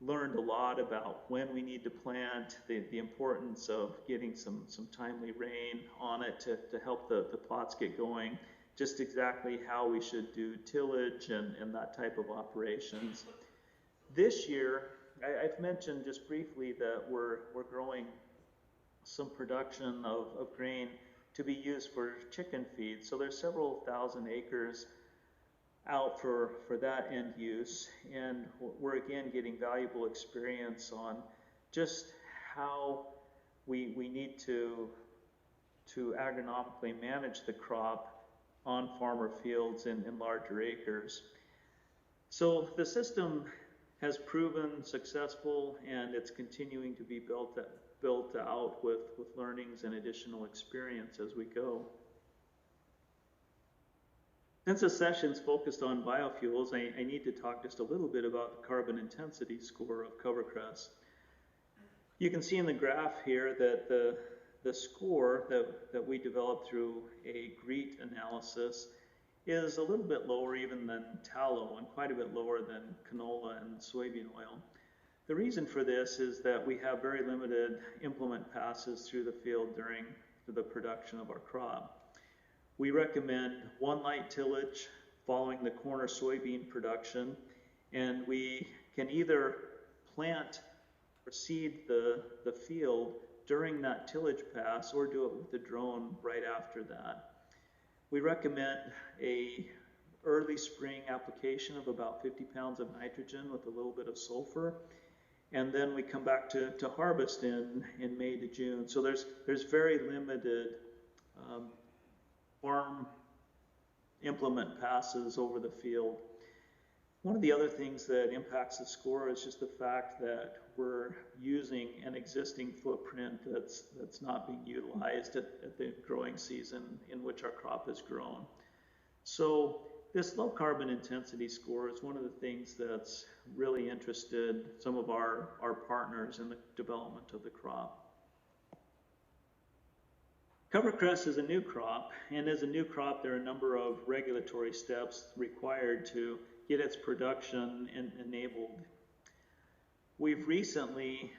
learned a lot about when we need to plant, the importance of getting some timely rain on it to help the plots get going, just exactly how we should do tillage and that type of operations. This year, I've mentioned just briefly that we're growing some production of grain to be used for chicken feed. So there's several thousand acres out for that end use, and we're again getting valuable experience on just how we need to agronomically manage the crop on farmer fields in larger acres. So the system has proven successful, and it's continuing to be built out with learnings and additional experience as we go. Since the session's focused on biofuels, I need to talk just a little bit about the carbon intensity score of CoverCress. You can see in the graph here that the score that we developed through a GREET analysis is a little bit lower even than tallow and quite a bit lower than canola and soybean oil. The reason for this is that we have very limited implement passes through the field during the production of our crop. We recommend one light tillage following the corner soybean production, and we can either plant or seed the field during that tillage pass or do it with the drone right after that. We recommend a early spring application of about 50 pounds of nitrogen with a little bit of sulfur. And then we come back to harvest in May to June. So there's very limited farm implement passes over the field. One of the other things that impacts the score is just the fact that we're using an existing footprint that's not being utilized at the growing season in which our crop is grown. So this low carbon intensity score is one of the things that's really interested some of our partners in the development of the crop. CoverCress is a new crop, and as a new crop, there are a number of regulatory steps required to get its production enabled. We've recently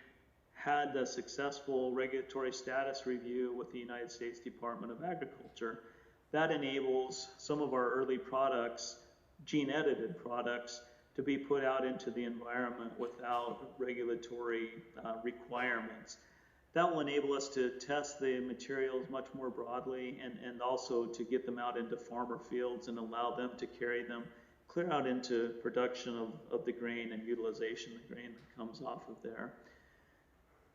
had a successful regulatory status review with the United States Department of Agriculture. That enables some of our early products, gene-edited products, to be put out into the environment without regulatory requirements. That will enable us to test the materials much more broadly and also to get them out into farmer fields and allow them to carry them clear out into production of the grain and utilization of the grain that comes off of there.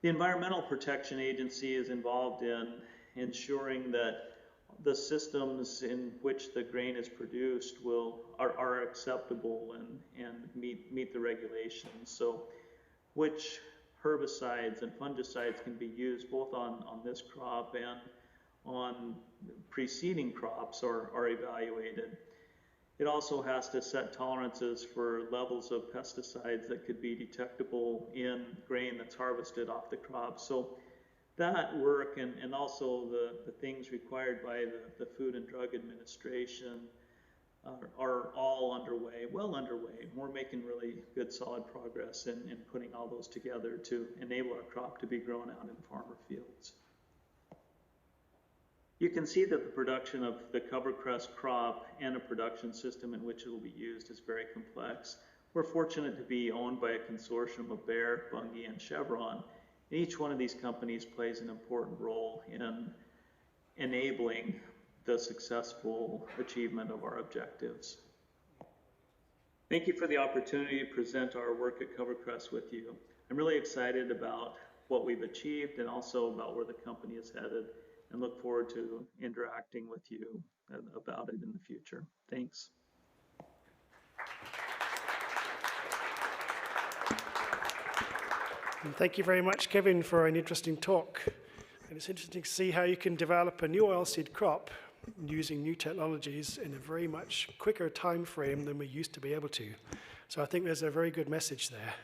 The Environmental Protection Agency is involved in ensuring that the systems in which the grain is produced are acceptable and meet the regulations. So which herbicides and fungicides can be used both on this crop and on preceding crops are evaluated. It also has to set tolerances for levels of pesticides that could be detectable in grain that's harvested off the crop. So that work and also the things required by the Food and Drug Administration are all underway, well underway. We're making really good, solid progress in putting all those together to enable our crop to be grown out in farmer fields. You can see that the production of the CoverCress crop and a production system in which it will be used is very complex. We're fortunate to be owned by a consortium of Bayer, Bunge, and Chevron. Each one of these companies plays an important role in enabling the successful achievement of our objectives. Thank you for the opportunity to present our work at CoverCress with you. I'm really excited about what we've achieved and also about where the company is headed, and look forward to interacting with you about it in the future. Thanks. And thank you very much, Kevin, for an interesting talk. And it's interesting to see how you can develop a new oilseed crop using new technologies in a very much quicker time frame than we used to be able to. So I think there's a very good message there.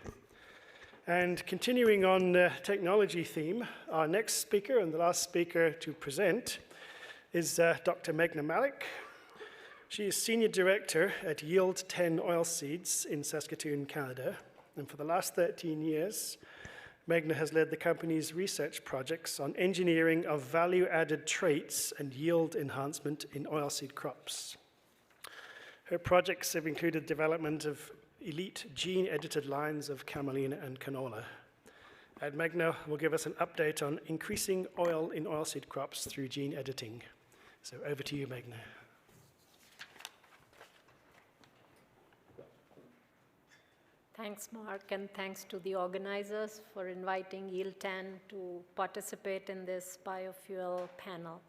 And continuing on the technology theme, our next speaker and the last speaker to present is Dr. Meghna Malik. She is Senior Director at Yield 10 Oilseeds in Saskatoon, Canada. And for the last 13 years, Meghna has led the company's research projects on engineering of value-added traits and yield enhancement in oilseed crops. Her projects have included development of elite gene-edited lines of camelina and canola. And Meghna will give us an update on increasing oil in oilseed crops through gene editing. So over to you, Meghna. Thanks, Mark, and thanks to the organizers for inviting Yield 10 to participate in this biofuel panel.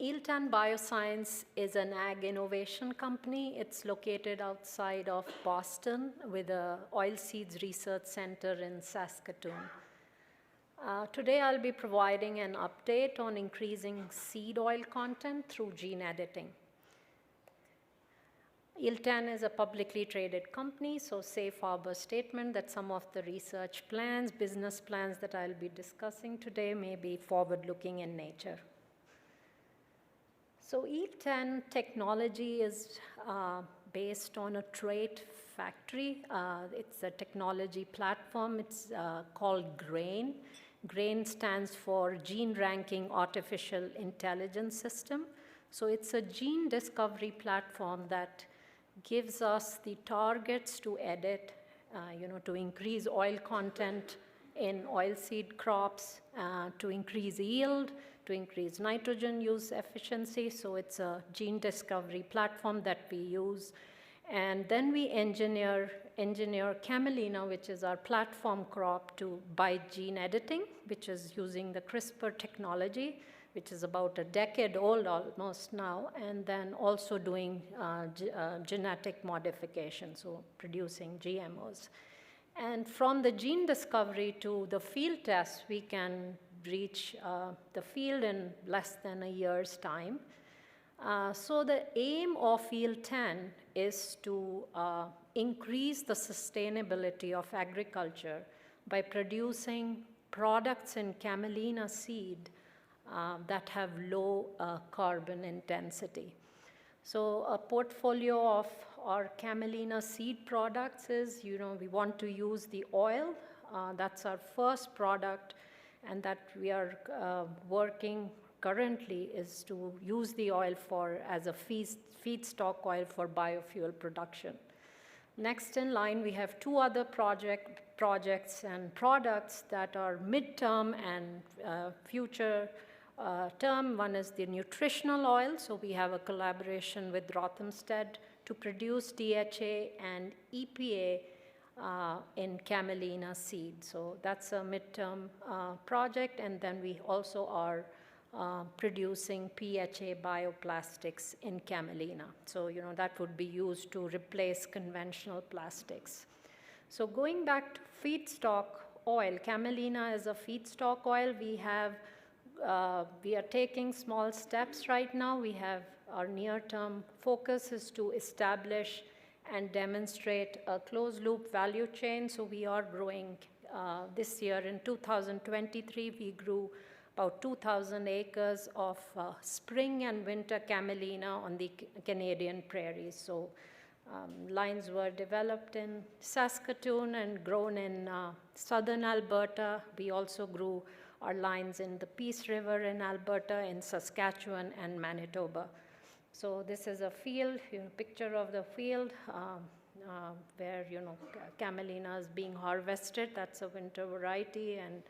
Yield 10 Bioscience is an ag innovation company. It's located outside of Boston with a Oilseeds Research Center in Saskatoon. Today I'll be providing an update on increasing seed oil content through gene editing. Yield 10 is a publicly traded company, so safe harbor statement that some of the research plans, business plans that I'll be discussing today may be forward-looking in nature. So Yield 10 technology is based on a trait factory. It's a technology platform. It's called GRAIN. GRAIN stands for Gene Ranking Artificial Intelligence System. So it's a gene discovery platform that gives us the targets to edit to increase oil content in oilseed crops, to increase yield, to increase nitrogen use efficiency. So it's a gene discovery platform that we use. And then we engineer Camelina, which is our platform crop, by gene editing, which is using the CRISPR technology, which is about a decade old almost now, and then also doing genetic modification, so producing GMOs. And from the gene discovery to the field test, we can reach the field in less than a year's time. So the aim of Yield 10 is to increase the sustainability of agriculture by producing products in Camelina seed that have low carbon intensity. So a portfolio of our Camelina seed products is, we want to use the oil. That's our first product, and that we are working currently is to use the oil as a feedstock oil for biofuel production. Next in line, we have two other projects and products that are midterm and future term. One is the nutritional oil. So we have a collaboration with Rothamsted to produce DHA and EPA in Camelina seed. So that's a midterm project. And then we also are producing PHA bioplastics in Camelina. So, that would be used to replace conventional plastics. So going back to feedstock oil, Camelina is a feedstock oil. We are taking small steps right now. We have our near-term focus is to establish and demonstrate a closed-loop value chain. So we are growing this year. In 2023, we grew about 2,000 acres of spring and winter Camelina on the Canadian prairies. So lines were developed in Saskatoon and grown in southern Alberta. We also grew our lines in the Peace River in Alberta, in Saskatchewan and Manitoba. So this is a field, picture of the field where, Camelina is being harvested. That's a winter variety and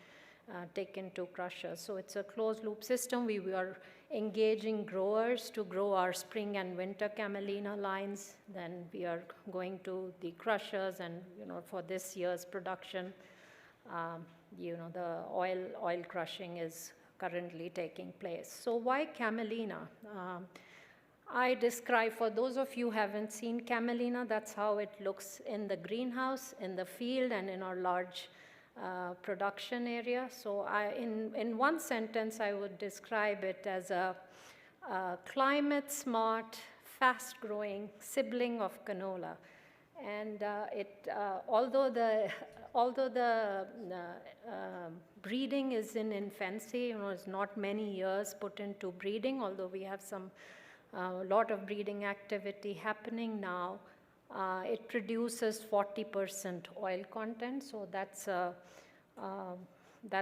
taken to crushers. So it's a closed loop system. We are engaging growers to grow our spring and winter Camelina lines. Then we are going to the crushers and, for this year's production, the oil crushing is currently taking place. So why Camelina? I describe, for those of you who haven't seen Camelina, that's how it looks in the greenhouse, in the field, and in our large production area. So in one sentence, I would describe it as a climate-smart, fast-growing sibling of canola. And although the breeding is in infancy, it's not many years put into breeding, although we have a lot of breeding activity happening now. It produces 40% oil content, so that's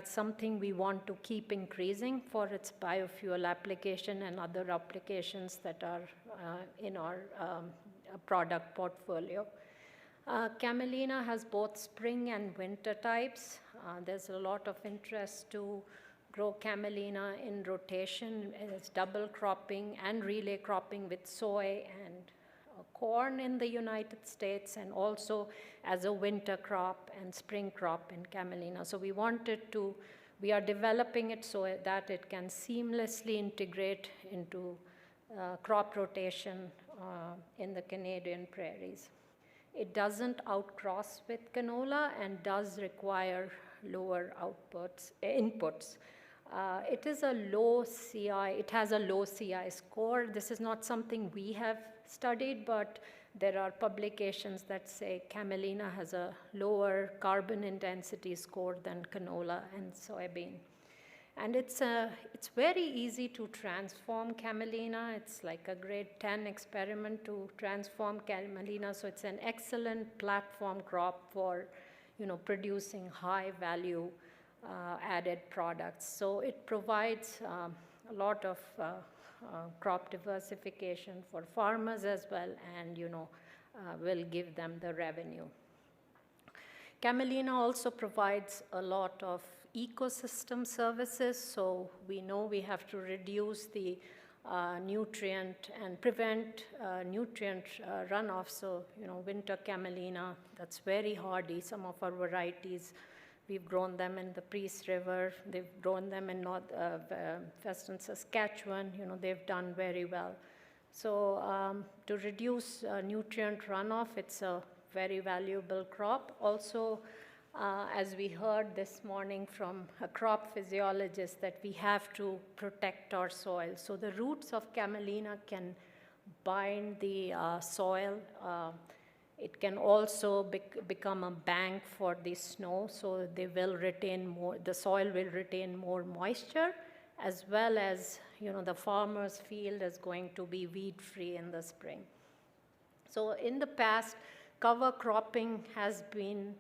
something we want to keep increasing for its biofuel application and other applications that are in our product portfolio. Camelina has both spring and winter types. There's a lot of interest to grow Camelina in rotation. It's double cropping and relay cropping with soy and corn in the United States, and also as a winter crop and spring crop in Camelina. So we are developing it so that it can seamlessly integrate into crop rotation in the Canadian prairies. It doesn't outcross with canola and does require lower inputs. It is a low CI, it has a low CI score. This is not something we have studied, but there are publications that say Camelina has a lower carbon intensity score than canola and soybean. And it's very easy to transform Camelina. It's like a grade 10 experiment to transform Camelina. So it's an excellent platform crop for, producing high value added products. So it provides a lot of crop diversification for farmers as well, and will give them the revenue. Camelina also provides a lot of ecosystem services, so we know we have to reduce the nutrient and prevent nutrient runoff. So, winter camelina, that's very hardy. Some of our varieties, we've grown them in the Priest River. They've grown them in Western Saskatchewan. They've done very well. So to reduce nutrient runoff, it's a very valuable crop. Also, as we heard this morning from a crop physiologist, that we have to protect our soil. So the roots of camelina can bind the soil. It can also become a bank for the snow, so they will retain more, the soil will retain more moisture, as well as, the farmer's field is going to be weed-free in the spring. So in the past, cover cropping has been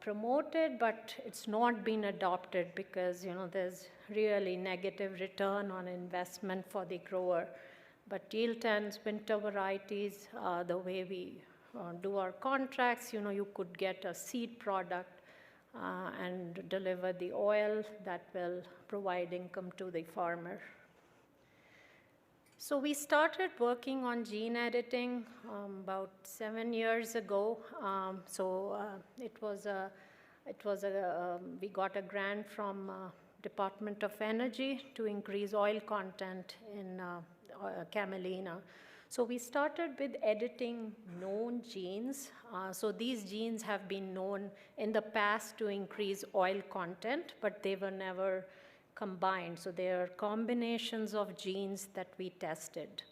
promoted, but it's not been adopted because, there's really negative return on investment for the grower. But Yield 10's winter varieties, the way we do our contracts, you could get a seed product and deliver the oil that will provide income to the farmer. So we started working on gene editing about 7 years ago. We got a grant from Department of Energy to increase oil content in camelina. So we started with editing known genes. So these genes have been known in the past to increase oil content, but they were never combined. So they are combinations of genes that we tested.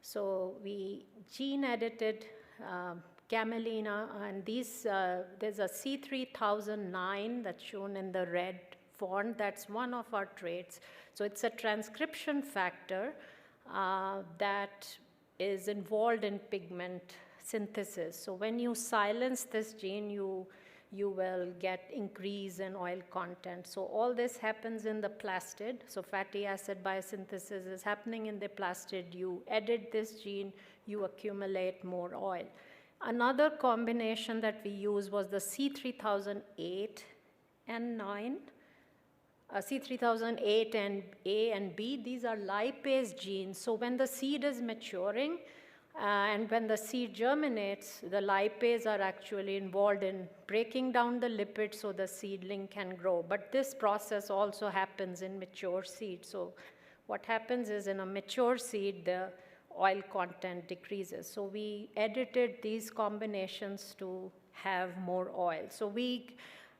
So we gene edited camelina, and there's a C3009 that's shown in the red font. That's one of our traits. So it's a transcription factor that is involved in pigment synthesis. So when you silence this gene, you will get increase in oil content. So all this happens in the plastid. So fatty acid biosynthesis is happening in the plastid. You edit this gene, you accumulate more oil. Another combination that we used was the C3008 and 9. C3008 and A and B, these are lipase genes. So when the seed is maturing and when the seed germinates, the lipase are actually involved in breaking down the lipids so the seedling can grow. But this process also happens in mature seed. So what happens is in a mature seed, the oil content decreases. So we edited these combinations to have more oil.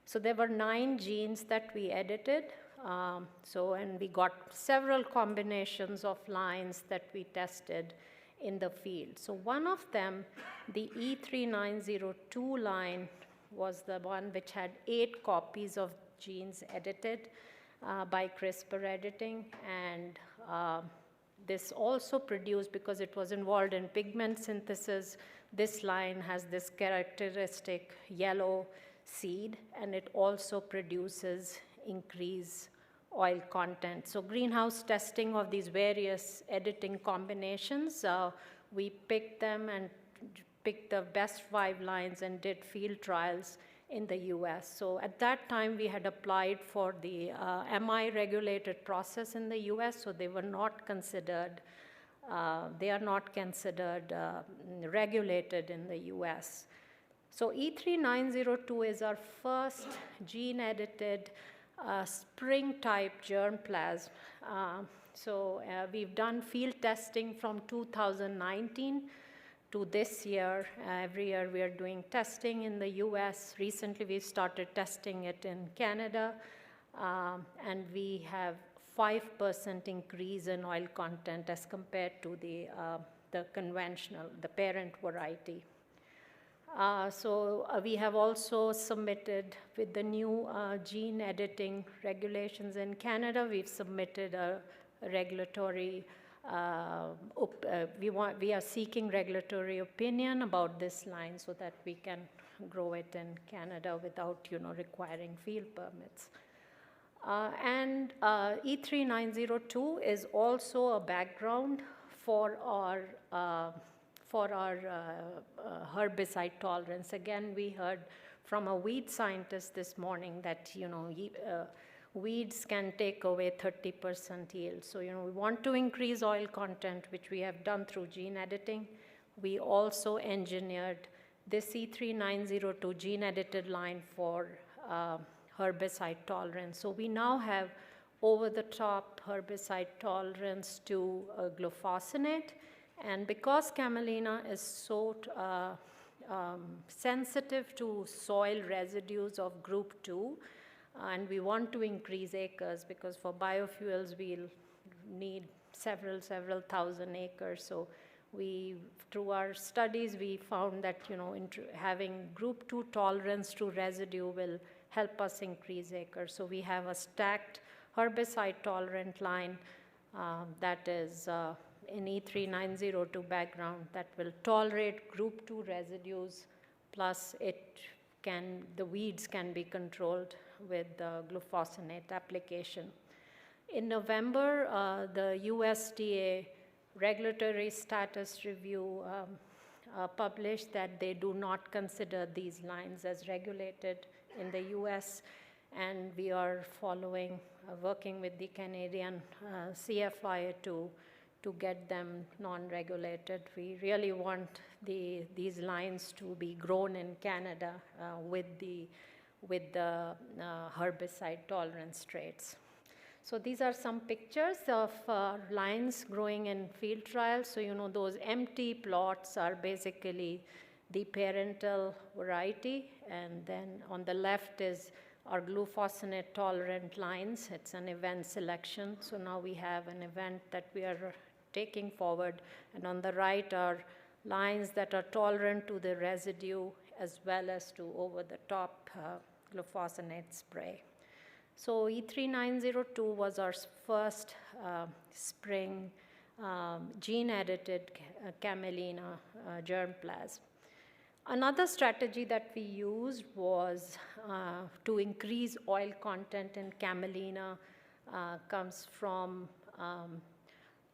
So there were 9 genes that we edited. And we got several combinations of lines that we tested in the field. So one of them, the E3902 line, was the one which had 8 copies of genes edited by CRISPR editing. And this also produced, because it was involved in pigment synthesis, this line has this characteristic yellow seed, and it also produces increased oil content. So greenhouse testing of these various editing combinations, we picked them and picked the best 5 lines and did field trials in the US. So at that time, we had applied for the MI regulated process in the US, so they were not considered, they are not considered regulated in the US. So E3902 is our first gene-edited spring-type germplasm. We've done field testing from 2019 to this year. Every year we are doing testing in the US. Recently we started testing it in Canada, and we have 5% increase in oil content as compared to the conventional, the parent variety. We have also submitted with the new gene editing regulations in Canada. We've submitted a regulatory, we are seeking regulatory opinion about this line so that we can grow it in Canada without, requiring field permits. E3902 is also a background for our herbicide tolerance. Again, we heard from a weed scientist this morning that, weeds can take away 30% yield. So, we want to increase oil content, which we have done through gene editing. We also engineered this E3902 gene-edited line for herbicide tolerance. So we now have over-the-top herbicide tolerance to glufosinate. And because camelina is so sensitive to soil residues of group 2, and we want to increase acres because for biofuels we'll need several thousand acres. So through our studies, we found that having group 2 tolerance to residue will help us increase acres. So we have a stacked herbicide tolerant line that is in E3902 background that will tolerate group 2 residues, plus the weeds can be controlled with the glufosinate application. In November, the USDA regulatory status review published that they do not consider these lines as regulated in the US, and we are working with the Canadian CFI to get them non-regulated. We really want these lines to be grown in Canada with the herbicide tolerance traits. So these are some pictures of lines growing in field trials. So those empty plots are basically the parental variety, and then on the left is our glufosinate tolerant lines. It's an event selection. So now we have an event that we are taking forward, and on the right are lines that are tolerant to the residue as well as to over-the-top glufosinate spray. So E3902 was our first spring gene-edited camelina germplasm. Another strategy that we used was to increase oil content in camelina comes from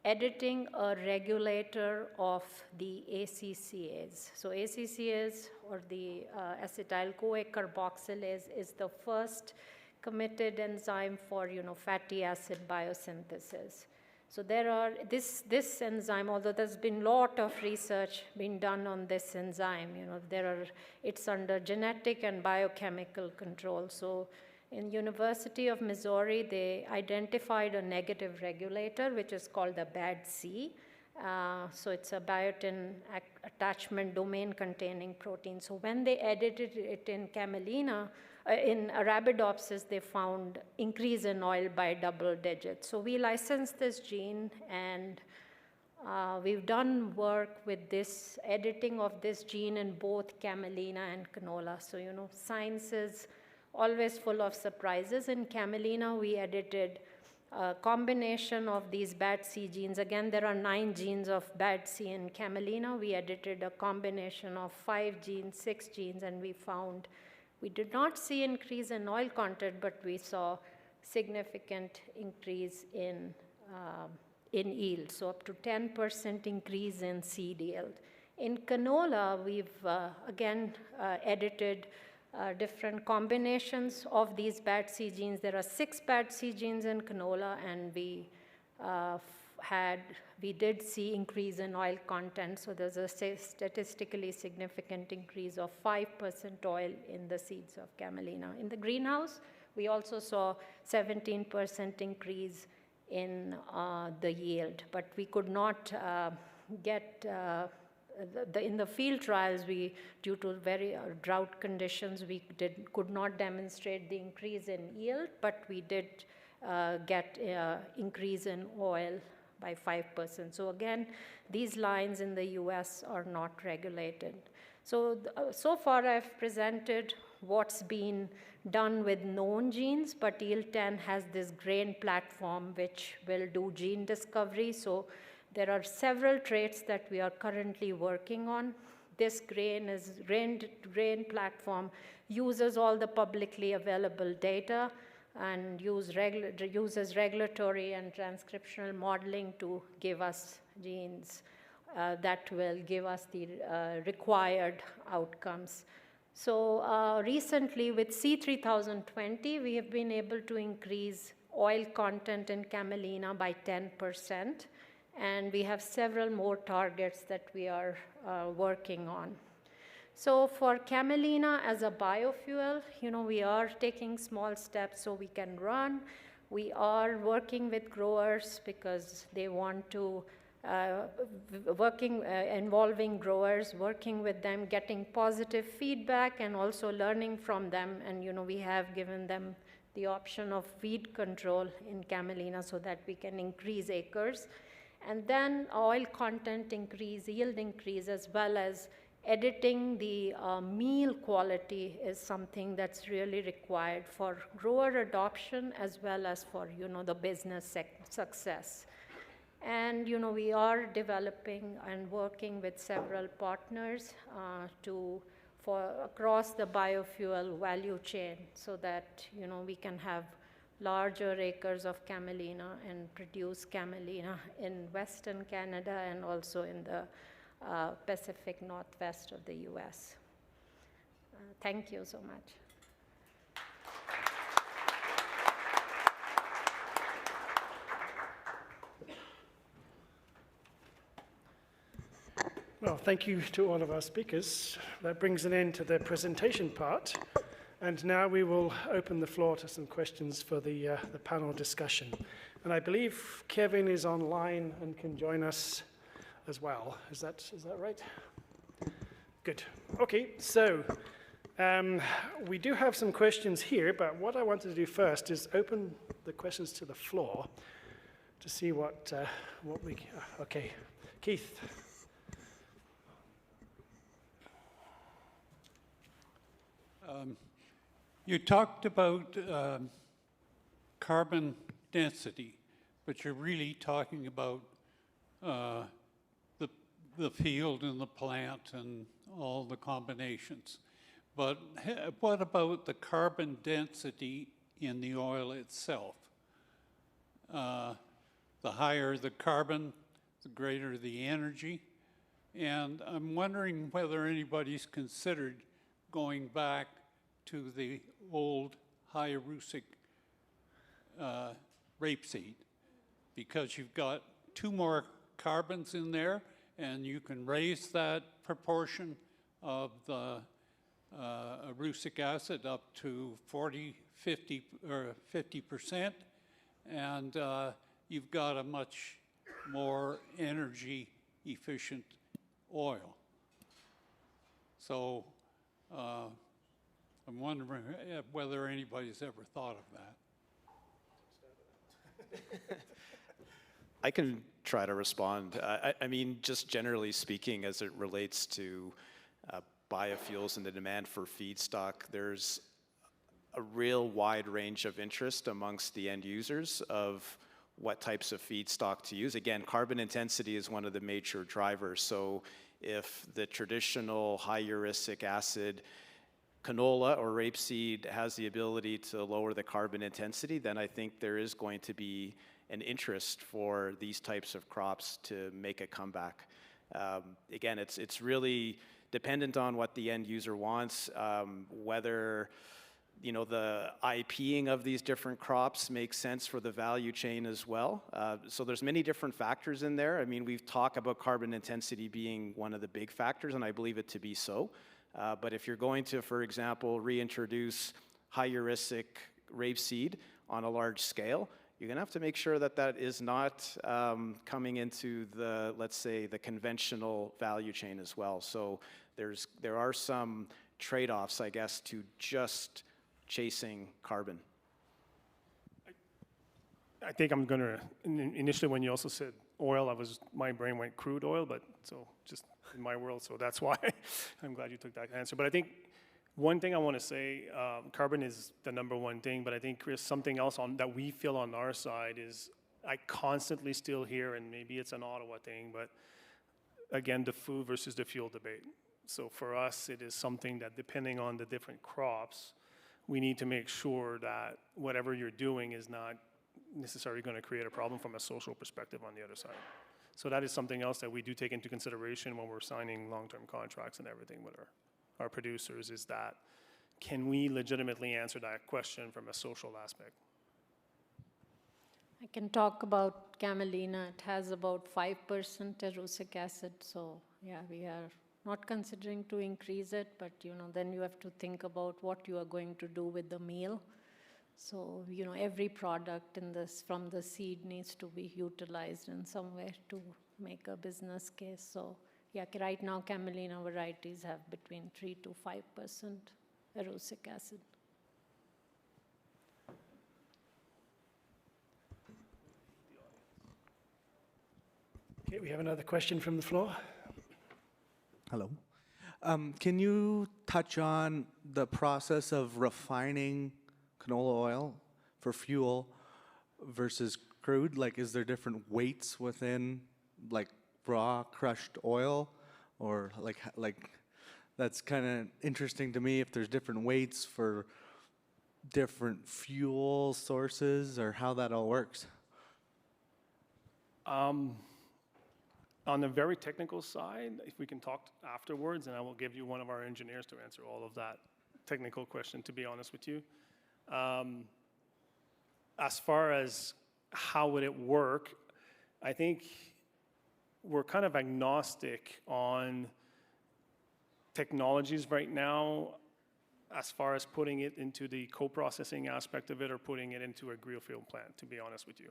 editing a regulator of the ACCAs. So ACCAs, or the acetyl-CoA carboxylase, is the first committed enzyme for fatty acid biosynthesis. So this enzyme, although there's been a lot of research being done on this enzyme, it's under genetic and biochemical control. So in University of Missouri, they identified a negative regulator, which is called the BADC. So it's a biotin attachment domain containing protein. So when they edited it in camelina, in Arabidopsis, they found increase in oil by double digits. So we licensed this gene, and we've done work with this editing of this gene in both camelina and canola. So science is always full of surprises. In camelina, we edited a combination of these BADC genes. Again, there are 9 genes of BADC in camelina. We edited a combination of 5 genes, 6 genes, and we found we did not see increase in oil content, but we saw significant increase in yield, so up to 10% increase in seed yield. In canola, we've again edited different combinations of these BADC genes. There are 6 BADC genes in canola, and we did see increase in oil content. So there's a statistically significant increase of 5% oil in the seeds of camelina. In the greenhouse, we also saw 17% increase in the yield, but we could not get in the field trials, due to very drought conditions, we could not demonstrate the increase in yield, but we did get increase in oil by 5%. So again, these lines in the US are not regulated. So far I've presented what's been done with known genes, but Yield10 has this grain platform which will do gene discovery. So there are several traits that we are currently working on. This grain platform uses all the publicly available data and uses regulatory and transcriptional modeling to give us genes that will give us the required outcomes. So recently with C3020, we have been able to increase oil content in camelina by 10%, and we have several more targets that we are working on. So for camelina as a biofuel, we are taking small steps so we can run. We are working with growers because they want to, involving growers, working with them, getting positive feedback and also learning from them. And we have given them the option of weed control in camelina so that we can increase acres. And then oil content increase, yield increase, as well as editing the meal quality is something that's really required for grower adoption as well as for, the business success. And, we are developing and working with several partners across the biofuel value chain so that, we can have larger acres of camelina and produce camelina in Western Canada and also in the Pacific Northwest of the US. Thank you so much. Well, thank you to all of our speakers. That brings an end to the presentation part. And now we will open the floor to some questions for the panel discussion. And I believe Kevin is online and can join us as well. Is that right? Good. Okay, so we do have some questions here, but what I wanted to do first is open the questions to the floor to see what we... Okay, Keith. You talked about carbon density, but you're really talking about the field and the plant and all the combinations. But what about the carbon density in the oil itself? The higher the carbon, the greater the energy. And I'm wondering whether anybody's considered going back to the old high-arusic rapeseed, because you've got 2 more carbons in there, and you can raise that proportion of the arusic acid up to 40, 50, or 50%, and you've got a much more energy-efficient oil. So I'm wondering whether anybody's ever thought of that. I can try to respond. I mean, just generally speaking, as it relates to biofuels and the demand for feedstock, there's a real wide range of interest amongst the end users of what types of feedstock to use. Again, carbon intensity is one of the major drivers. So if the traditional high uric acid canola or rapeseed has the ability to lower the carbon intensity, then I think there is going to be an interest for these types of crops to make a comeback. Again, it's really dependent on what the end user wants, whether the IPing of these different crops makes sense for the value chain as well. So there's many different factors in there. I mean, we've talked about carbon intensity being one of the big factors, and I believe it to be so. But if you're going to, for example, reintroduce high uric rapeseed on a large scale, you're going to have to make sure that that is not coming into the, let's say, the conventional value chain as well. So there are some trade-offs, I guess, to just chasing carbon. I think I'm going to, initially when you also said oil, my brain went crude oil, but so just in my world, so that's why I'm glad you took that answer. But I think one thing I want to say, carbon is the #1 thing, but I think, Chris, something else that we feel on our side is I constantly still hear, and maybe it's an Ottawa thing, but again, the food versus the fuel debate. So for us, it is something that depending on the different crops, we need to make sure that whatever you're doing is not necessarily going to create a problem from a social perspective on the other side. So that is something else that we do take into consideration when we're signing long-term contracts and everything with our producers is that, can we legitimately answer that question from a social aspect? I can talk about camelina. It has about 5% erucic acid, so yeah, we are not considering to increase it, but then you have to think about what you are going to do with the meal. So, every product in this from the seed needs to be utilized in some way to make a business case. So, yeah, right now camelina varieties have between 3 to 5% erucic acid. Okay, we have another question from the floor. Hello. Can you touch on the process of refining canola oil for fuel versus crude? Like, is there different weights within, like, raw crushed oil? Or, like that's kind of interesting to me if there's different weights for different fuel sources or how that all works. On the very technical side, if we can talk afterwards, and I will give you one of our engineers to answer all of that technical question, to be honest with you. As far as how would it work, I think we're kind of agnostic on technologies right now as far as putting it into the co-processing aspect of it or putting it into a greenfield plant, to be honest with you.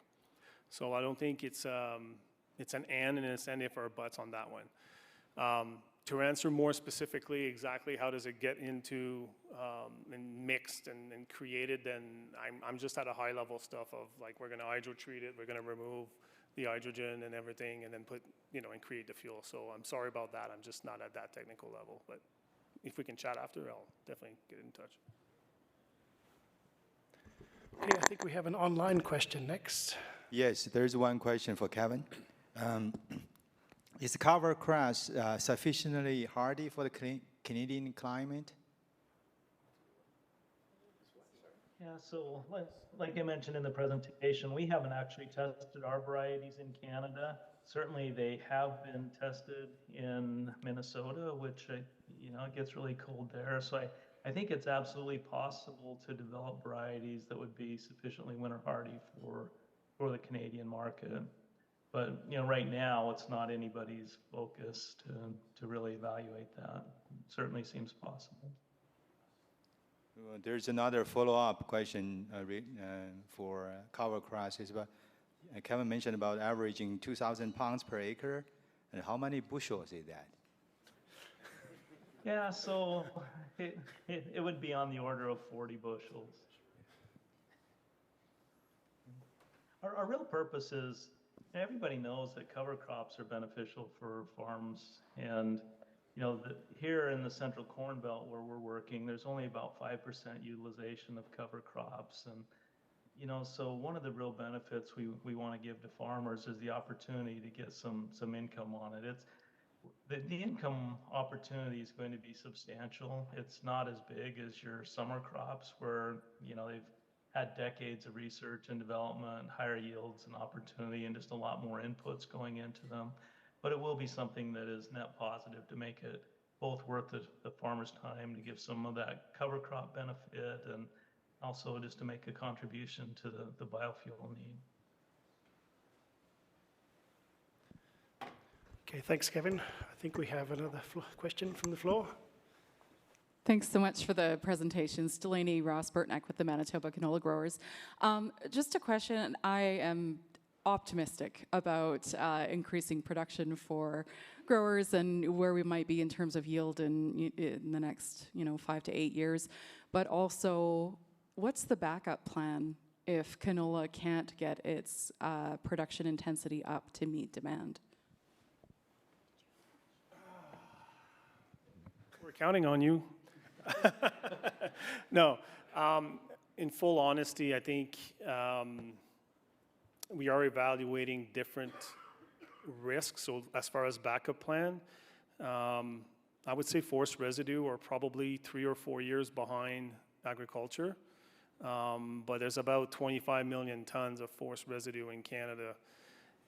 So I don't think it's an and an if or a buts on that one. To answer more specifically exactly how does it get into and mixed and created, then I'm just at a high level stuff of like we're going to hydro-treat it, we're going to remove the hydrogen and everything and then put, and create the fuel. So I'm sorry about that. I'm just not at that technical level. But if we can chat after, I'll definitely get in touch. Okay, I think we have an online question next. Yes, there's one question for Kevin. Is CoverCress sufficiently hardy for the Canadian climate? Yeah, so like I mentioned in the presentation, we haven't actually tested our varieties in Canada. Certainly they have been tested in Minnesota, which, it gets really cold there. So I think it's absolutely possible to develop varieties that would be sufficiently winter hardy for the Canadian market. But, right now it's not anybody's focus to really evaluate that. It certainly seems possible. Well, there's another follow-up question for CoverCress. Is about Kevin mentioned about averaging 2,000 pounds per acre, and how many bushels is that? Yeah, so it would be on the order of 40 bushels. Our real purpose is, everybody knows that cover crops are beneficial for farms, and here in the Central Corn Belt where we're working, there's only about 5% utilization of cover crops, and so one of the real benefits we want to give to farmers is the opportunity to get some income on it. The income opportunity is going to be substantial. It's not as big as your summer crops where they've had decades of research and development, higher yields and opportunity, and just a lot more inputs going into them. But it will be something that is net positive to make it both worth the farmer's time to give some of that cover crop benefit and also just to make a contribution to the biofuel need. Okay, thanks, Kevin. I think we have another question from the floor. Thanks so much for the presentations. Delaney Ross-Burtneck with the Manitoba Canola Growers. Just a question. I am optimistic about increasing production for growers and where we might be in terms of yield in the next 5 to 8 years. But also, what's the backup plan if canola can't get its production intensity up to meet demand? We're counting on you. No, in full honesty, I think we are evaluating different risks. So as far as backup plan, I would say forest residue are probably 3 or 4 years behind agriculture. But there's about 25 million tons of forest residue in Canada.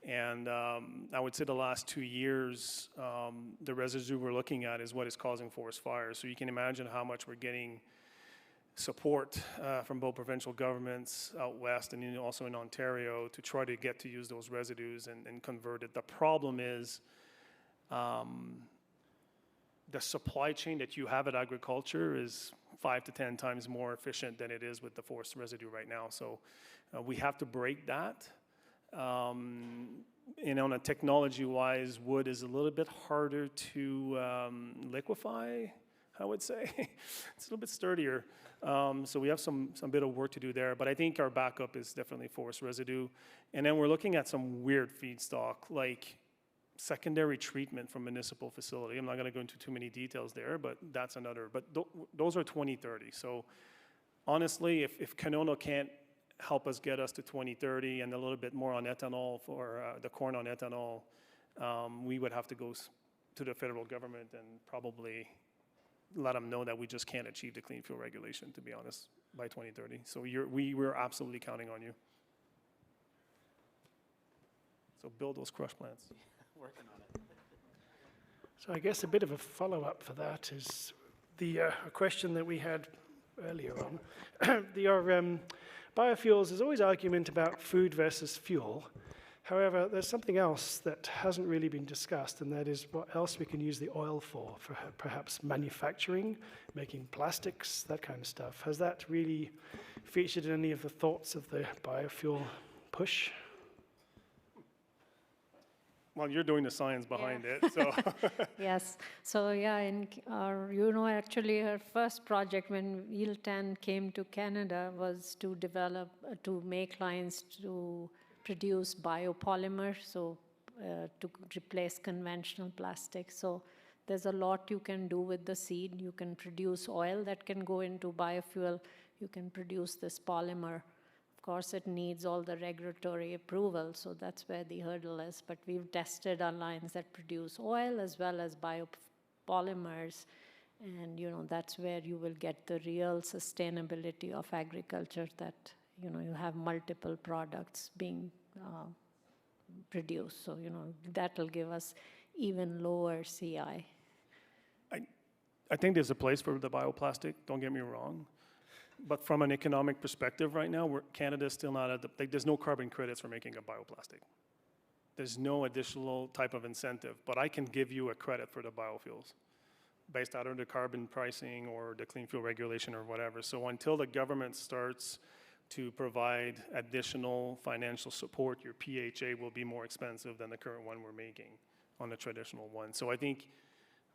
And I would say the last 2 years, the residue we're looking at is what is causing forest fires. So you can imagine how much we're getting support from both provincial governments out west and also in Ontario to try to get to use those residues and convert it. The problem is the supply chain that you have at agriculture is 5 to 10 times more efficient than it is with the forest residue right now. So we have to break that. And on a technology-wise, wood is a little bit harder to liquefy, I would say. It's a little bit sturdier. So we have some bit of work to do there. But I think our backup is definitely forest residue. And then we're looking at some weird feedstock, like secondary treatment from municipal facility. I'm not going to go into too many details there, but that's another. But those are 2030. So honestly, if canola can't help us get us to 2030 and a little bit more on ethanol for the corn on ethanol, we would have to go to the federal government and probably let them know that we just can't achieve the clean fuel regulation, to be honest, by 2030. So we're absolutely counting on you. So build those crush plants. Working on it. So I guess a bit of a follow-up for that is the a question that we had earlier on. Biofuels, there's always argument about food versus fuel. However, there's something else that hasn't really been discussed, and that is what else we can use the oil for perhaps manufacturing, making plastics, that kind of stuff. Has that really featured in any of the thoughts of the biofuel push? Well, you're doing the science behind it, so. Yes. So yeah, actually our first project when Yield 10 came to Canada was to develop, to make lines to produce biopolymer, so to replace conventional plastic. So there's a lot you can do with the seed. You can produce oil that can go into biofuel. You can produce this polymer. Of course, it needs all the regulatory approval, so that's where the hurdle is. But we've tested our lines that produce oil as well as biopolymers, and that's where you will get the real sustainability of agriculture. That you have multiple products being produced. So that will give us even lower CI. I think there's a place for the bioplastic. Don't get me wrong. But from an economic perspective right now, Canada's still not at there's no carbon credits for making a bioplastic. There's no additional type of incentive, but I can give you a credit for the biofuels based out of the carbon pricing or the clean fuel regulation or whatever. So until the government starts to provide additional financial support, your PHA will be more expensive than the current one we're making on the traditional one. So I think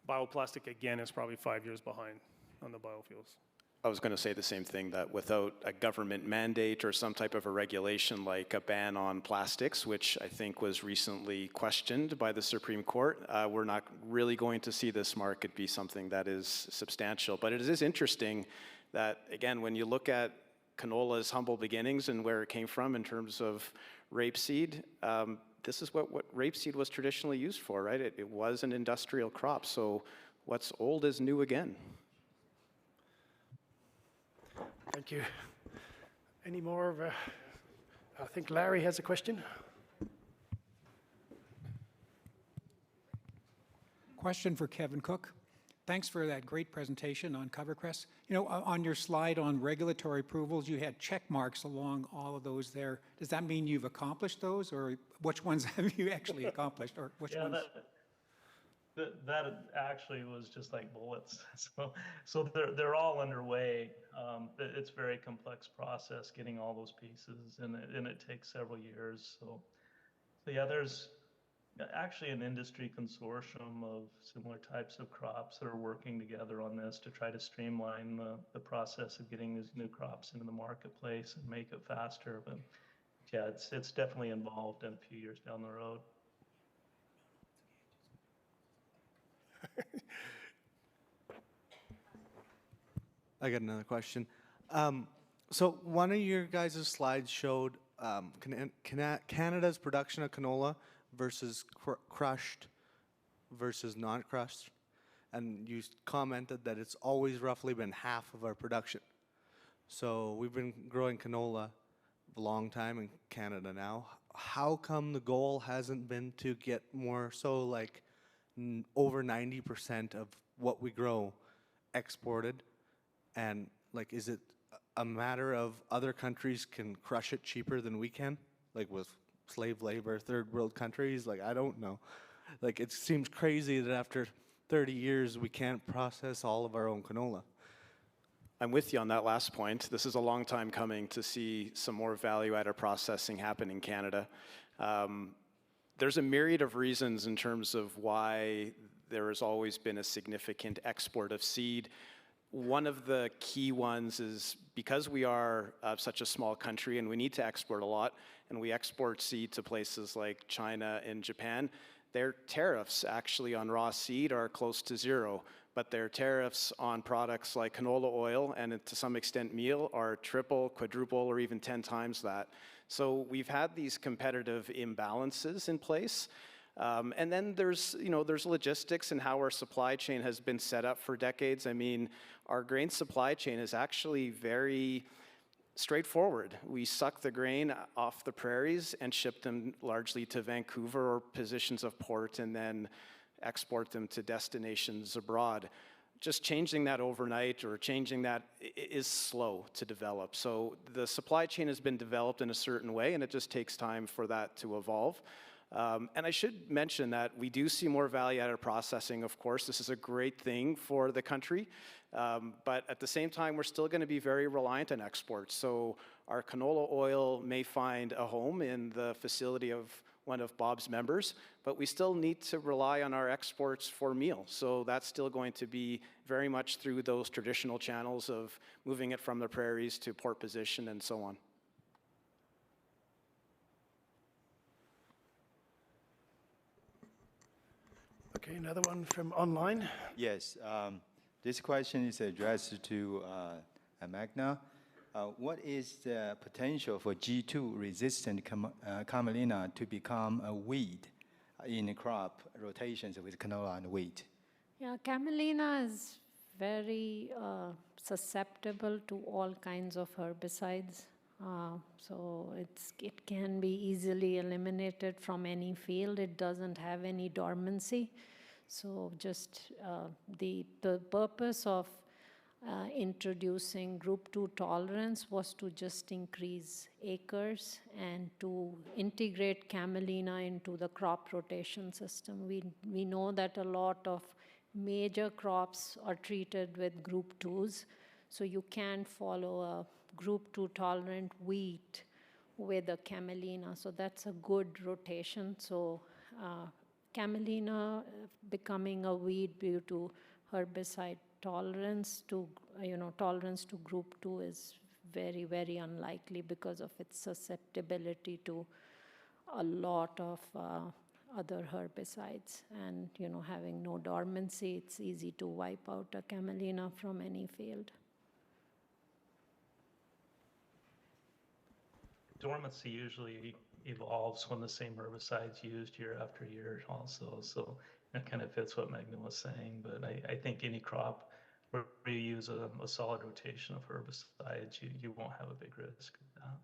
bioplastic, again, is probably 5 years behind on the biofuels. I was going to say the same thing, that without a government mandate or some type of a regulation like a ban on plastics, which I think was recently questioned by the Supreme Court, we're not really going to see this market be something that is substantial. But it is interesting that, again, when you look at canola's humble beginnings and where it came from in terms of rapeseed, this is what rapeseed was traditionally used for, right? It was an industrial crop. So what's old is new again. Thank you. Any more? I think Larry has a question. Question for Kevin Cook. Thanks for that great presentation on CoverCress. On your slide on regulatory approvals, you had check marks along all of those there. Does that mean you've accomplished those, or which ones have you actually accomplished, or which ones? That actually was just like bullets. So they're all underway. It's a very complex process getting all those pieces, and it takes several years. So yeah, there's actually an industry consortium of similar types of crops that are working together on this to try to streamline the process of getting these new crops into the marketplace and make it faster. But yeah, it's definitely involved in a few years down the road. I got another question. So one of your guys' slides showed Canada's production of canola versus crushed versus non-crushed, and you commented that it's always roughly been half of our production. So we've been growing canola a long time in Canada now. how come the goal hasn't been to get more so like over 90% of what we grow exported? And like, is it a matter of other countries can crush it cheaper than we can? Like with slave labor, third world countries? Like, I don't know. Like, it seems crazy that after 30 years, we can't process all of our own canola. I'm with you on that last point. This is a long time coming to see some more value-added processing happen in Canada. There's a myriad of reasons in terms of why there has always been a significant export of seed. One of the key ones is because we are such a small country and we need to export a lot, and we export seed to places like China and Japan, their tariffs actually on raw seed are close to zero, but their tariffs on products like canola oil and to some extent meal are triple, quadruple, or even 10 times that. So we've had these competitive imbalances in place. And then there's logistics and how our supply chain has been set up for decades. I mean, our grain supply chain is actually very straightforward. We suck the grain off the prairies and ship them largely to Vancouver or positions of port and then export them to destinations abroad. Just changing that overnight or changing that is slow to develop. So the supply chain has been developed in a certain way, and it just takes time for that to evolve. And I should mention that we do see more value-added processing, of course. This is a great thing for the country. But at the same time, we're still going to be very reliant on exports. So our canola oil may find a home in the facility of one of Bob's members, but we still need to rely on our exports for meal. So that's still going to be very much through those traditional channels of moving it from the prairies to port position and so on. Okay, another one from online. Yes, this question is addressed to Meghna. What is the potential for G2 resistant camelina to become a weed in crop rotations with canola and wheat? Yeah, camelina is very susceptible to all kinds of herbicides. So it can be easily eliminated from any field. It doesn't have any dormancy. So just the purpose of introducing group 2 tolerance was to just increase acres and to integrate camelina into the crop rotation system. We know that a lot of major crops are treated with group 2s, so you can't follow a group 2 tolerant wheat with a camelina, so that's a good rotation. So camelina becoming a weed due to herbicide tolerance to group 2 is very, very unlikely because of its susceptibility to a lot of other herbicides. And having no dormancy, it's easy to wipe out a camelina from any field. Dormancy usually evolves when the same herbicide's used year after year also, so it kind of fits what Meghna was saying. But I think any crop where you use a solid rotation of herbicides, you won't have a big risk of that.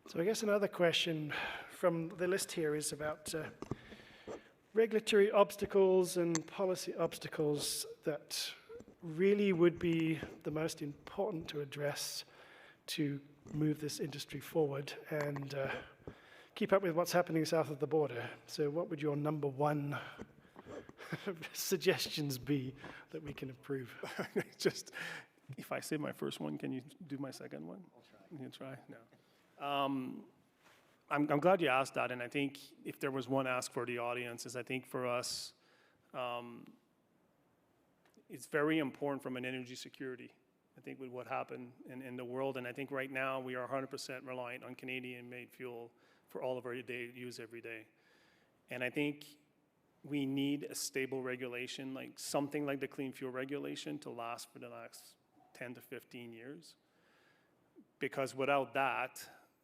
So I guess another question from the list here is about regulatory obstacles and policy obstacles that really would be the most important to address to move this industry forward and keep up with what's happening south of the border. So what would your number one suggestions be that we can improve? Just, if I say my first one, can you do my second one? I'll try. You try? No. I'm glad you asked that, and I think if there was one ask for the audience is I think for us, it's very important from an energy security, I think, with what happened in the world. And I think right now we are 100% reliant on Canadian-made fuel for all of our use every day. And I think we need a stable regulation, like something like the Clean Fuel Regulation, to last for the next 10 to 15 years. Because without that,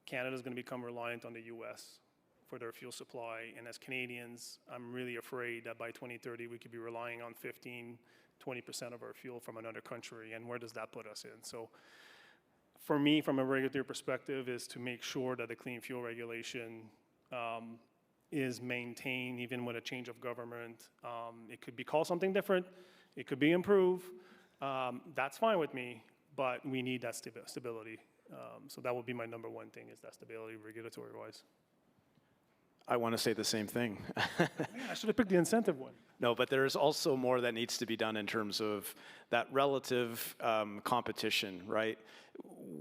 Canada's going to become reliant on the US for their fuel supply. And as Canadians, I'm really afraid that by 2030, we could be relying on 15 20% of our fuel from another country, and where does that put us in? So for me, from a regulatory perspective, is to make sure that the clean fuel regulation is maintained even with a change of government. It could be called something different. It could be improved. That's fine with me, but we need that stability. So that would be my number one thing, is that stability regulatory-wise. I want to say the same thing. I should have picked the incentive one. No, but there's also more that needs to be done in terms of that relative competition, right?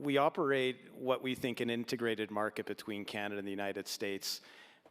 We operate what we think an integrated market between Canada and the United States.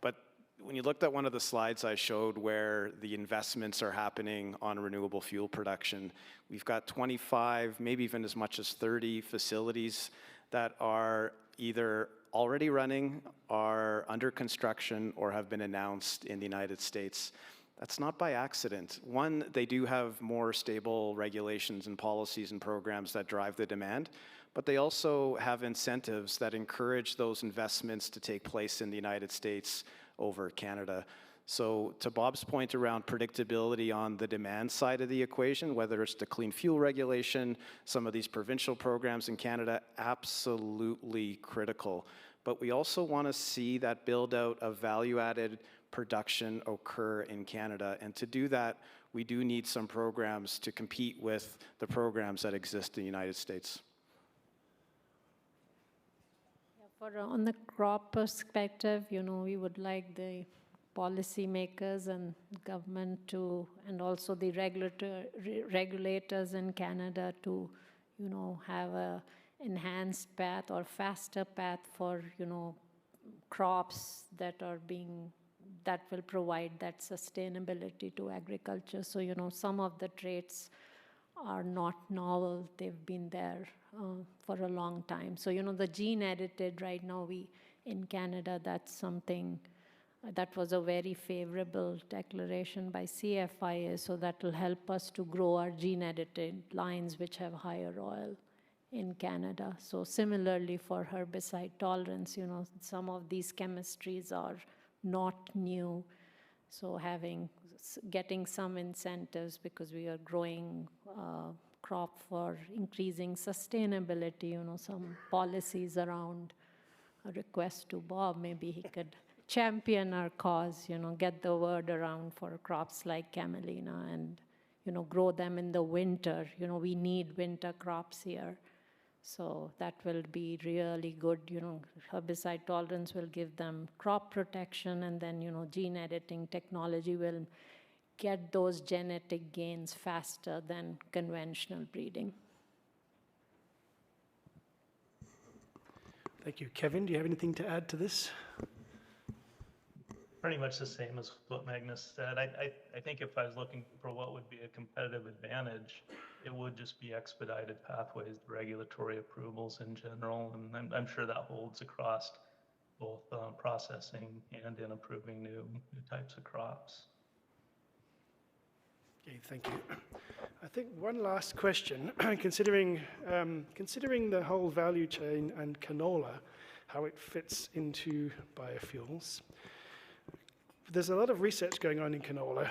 But when you looked at one of the slides I showed where the investments are happening on renewable fuel production, we've got 25, maybe even as much as 30 facilities that are either already running, are under construction, or have been announced in the United States. That's not by accident. One, they do have more stable regulations and policies and programs that drive the demand, but they also have incentives that encourage those investments to take place in the United States over Canada. So to Bob's point around predictability on the demand side of the equation, whether it's the clean fuel regulation, some of these provincial programs in Canada, absolutely critical. But we also want to see that build out of value-added production occur in Canada. And to do that, we do need some programs to compete with the programs that exist in the United States. On the crop perspective, we would like the policymakers and government to, and also the regulators in Canada to, have a enhanced path or faster path for, crops that will provide that sustainability to agriculture. So, some of the traits are not novel. They've been there for a long time. So, the gene edited right now, in Canada, that's something that was a very favorable declaration by CFIA, so that will help us to grow our gene-edited lines which have higher oil in Canada. So similarly for herbicide tolerance, some of these chemistries are not new. So getting some incentives, because we are growing crop for increasing sustainability, some policies around a request to Bob, maybe he could champion our cause, get the word around for crops like camelina and, grow them in the winter. We need winter crops here. So that will be really good. Herbicide tolerance will give them crop protection, and then, gene editing technology will get those genetic gains faster than conventional breeding. Thank you. Kevin, do you have anything to add to this? Pretty much the same as what Meghna said. I think if I was looking for what would be a competitive advantage, it would just be expedited pathways, regulatory approvals in general, and I'm sure that holds across both processing and in approving new types of crops. Okay, thank you. I think one last question, considering the whole value chain and canola, how it fits into biofuels. There's a lot of research going on in canola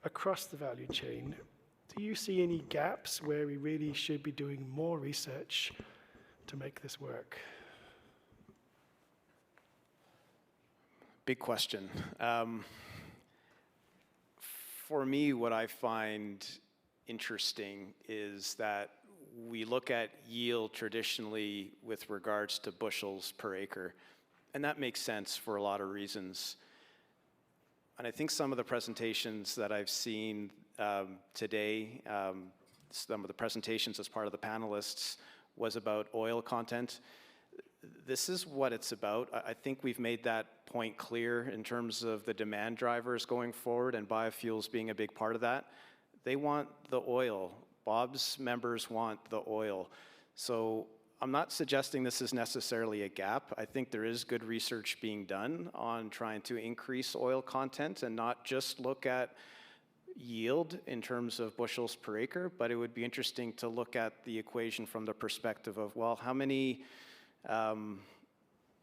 across the value chain. Do you see any gaps where we really should be doing more research to make this work? Big question. For me, what I find interesting is that we look at yield traditionally with regards to bushels per acre, and that makes sense for a lot of reasons. And I think some of the presentations that I've seen today, some of the presentations as part of the panelists, was about oil content. This is what it's about. I think we've made that point clear in terms of the demand drivers going forward, and biofuels being a big part of that. They want the oil. Bob's members want the oil. So I'm not suggesting this is necessarily a gap. I think there is good research being done on trying to increase oil content and not just look at yield in terms of bushels per acre, but it would be interesting to look at the equation from the perspective of, well, how many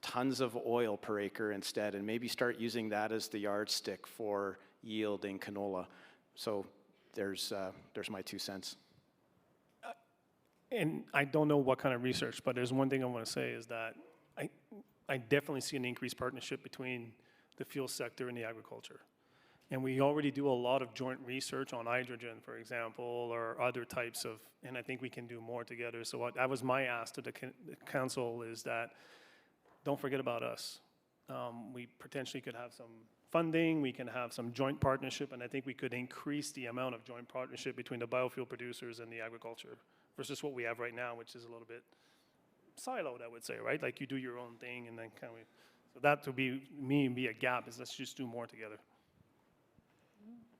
tons of oil per acre instead, and maybe start using that as the yardstick for yield in canola. So there's my 2 cents. And I don't know what kind of research, but there's one thing I want to say is that I definitely see an increased partnership between the fuel sector and the agriculture. And we already do a lot of joint research on hydrogen, for example, or other types of, and I think we can do more together. So that was my ask to the council, is that don't forget about us. We potentially could have some funding, we can have some joint partnership, and I think we could increase the amount of joint partnership between the biofuel producers and the agriculture versus what we have right now, which is a little bit siloed, I would say, right? Like you do your own thing and then kind of, so that would be a gap, is let's just do more together.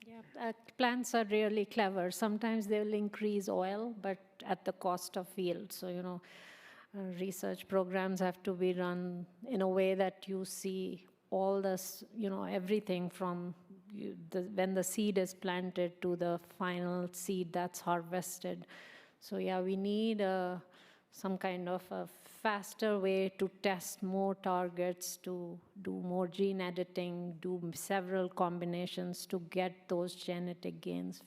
Yeah, plants are really clever. Sometimes they will increase oil, but at the cost of yield. So, you know, research programs have to be run in a way that you see all this, you know, everything from when the seed is planted to the final seed that's harvested. So yeah, we need some kind of a faster way to test more targets, to do more gene editing, do several combinations to get those genetic gains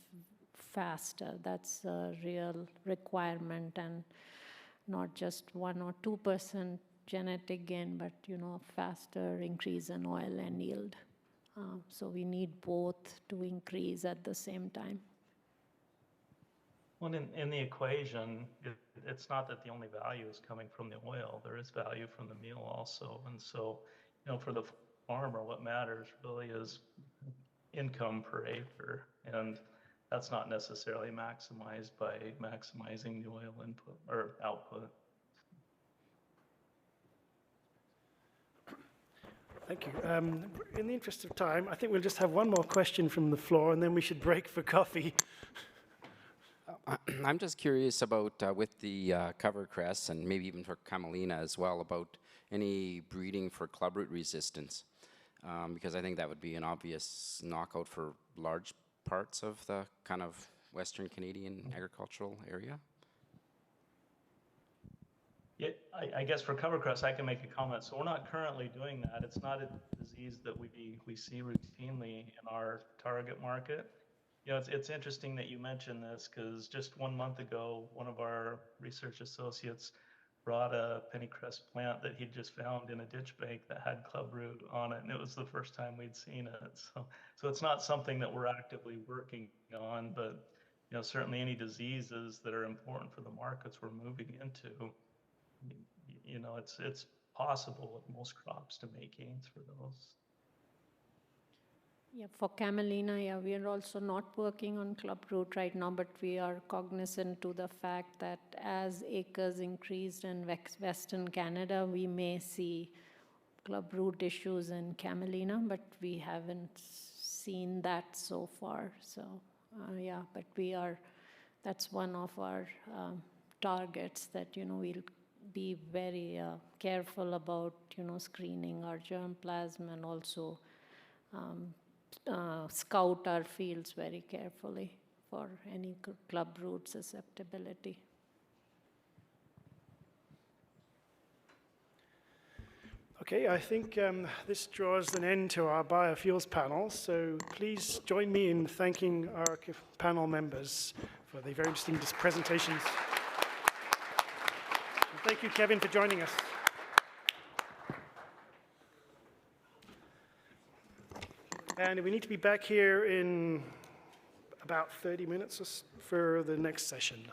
faster. That's a real requirement, and not just 1 or 2% genetic gain, but, you know, faster increase in oil and yield. So we need both to increase at the same time. Well, in the equation, it's not that the only value is coming from the oil. There is value from the meal also. And so, you know, for the farmer, what matters really is income per acre. And that's not necessarily maximized by maximizing the oil input or output. Thank you. In the interest of time, I think we'll just have one more question from the floor, and then we should break for coffee. I'm just curious about, with the CoverCress and maybe even for Camelina as well, about any breeding for clubroot resistance, because I think that would be an obvious knockout for large parts of the kind of Western Canadian agricultural area. Yeah, I guess for CoverCress, I can make a comment. So we're not currently doing that. It's not a disease that we see routinely in our target market. You know, it's interesting that you mentioned this, because just 1 month ago, one of our research associates brought a pennycress plant that he'd just found in a ditch bank that had clubroot on it, and it was the first time we'd seen it. So it's not something that we're actively working on, but, you know, certainly any diseases that are important for the markets we're moving into, you know, it's possible with most crops to make gains for those. Yeah, for Camelina, yeah, we are also not working on clubroot right now, but we are cognizant to the fact that as acres increased in Western Canada, we may see clubroot issues in Camelina, but we haven't seen that so far. So, yeah, but that's one of our targets that, you know, we'll be very careful about, you know, screening our germplasm and also scout our fields very carefully for any clubroot susceptibility. Okay, I think this draws an end to our biofuels panel, so please join me in thanking our panel members for the very interesting presentations. And thank you, Kevin, for joining us. And we need to be back here in about 30 minutes for the next session.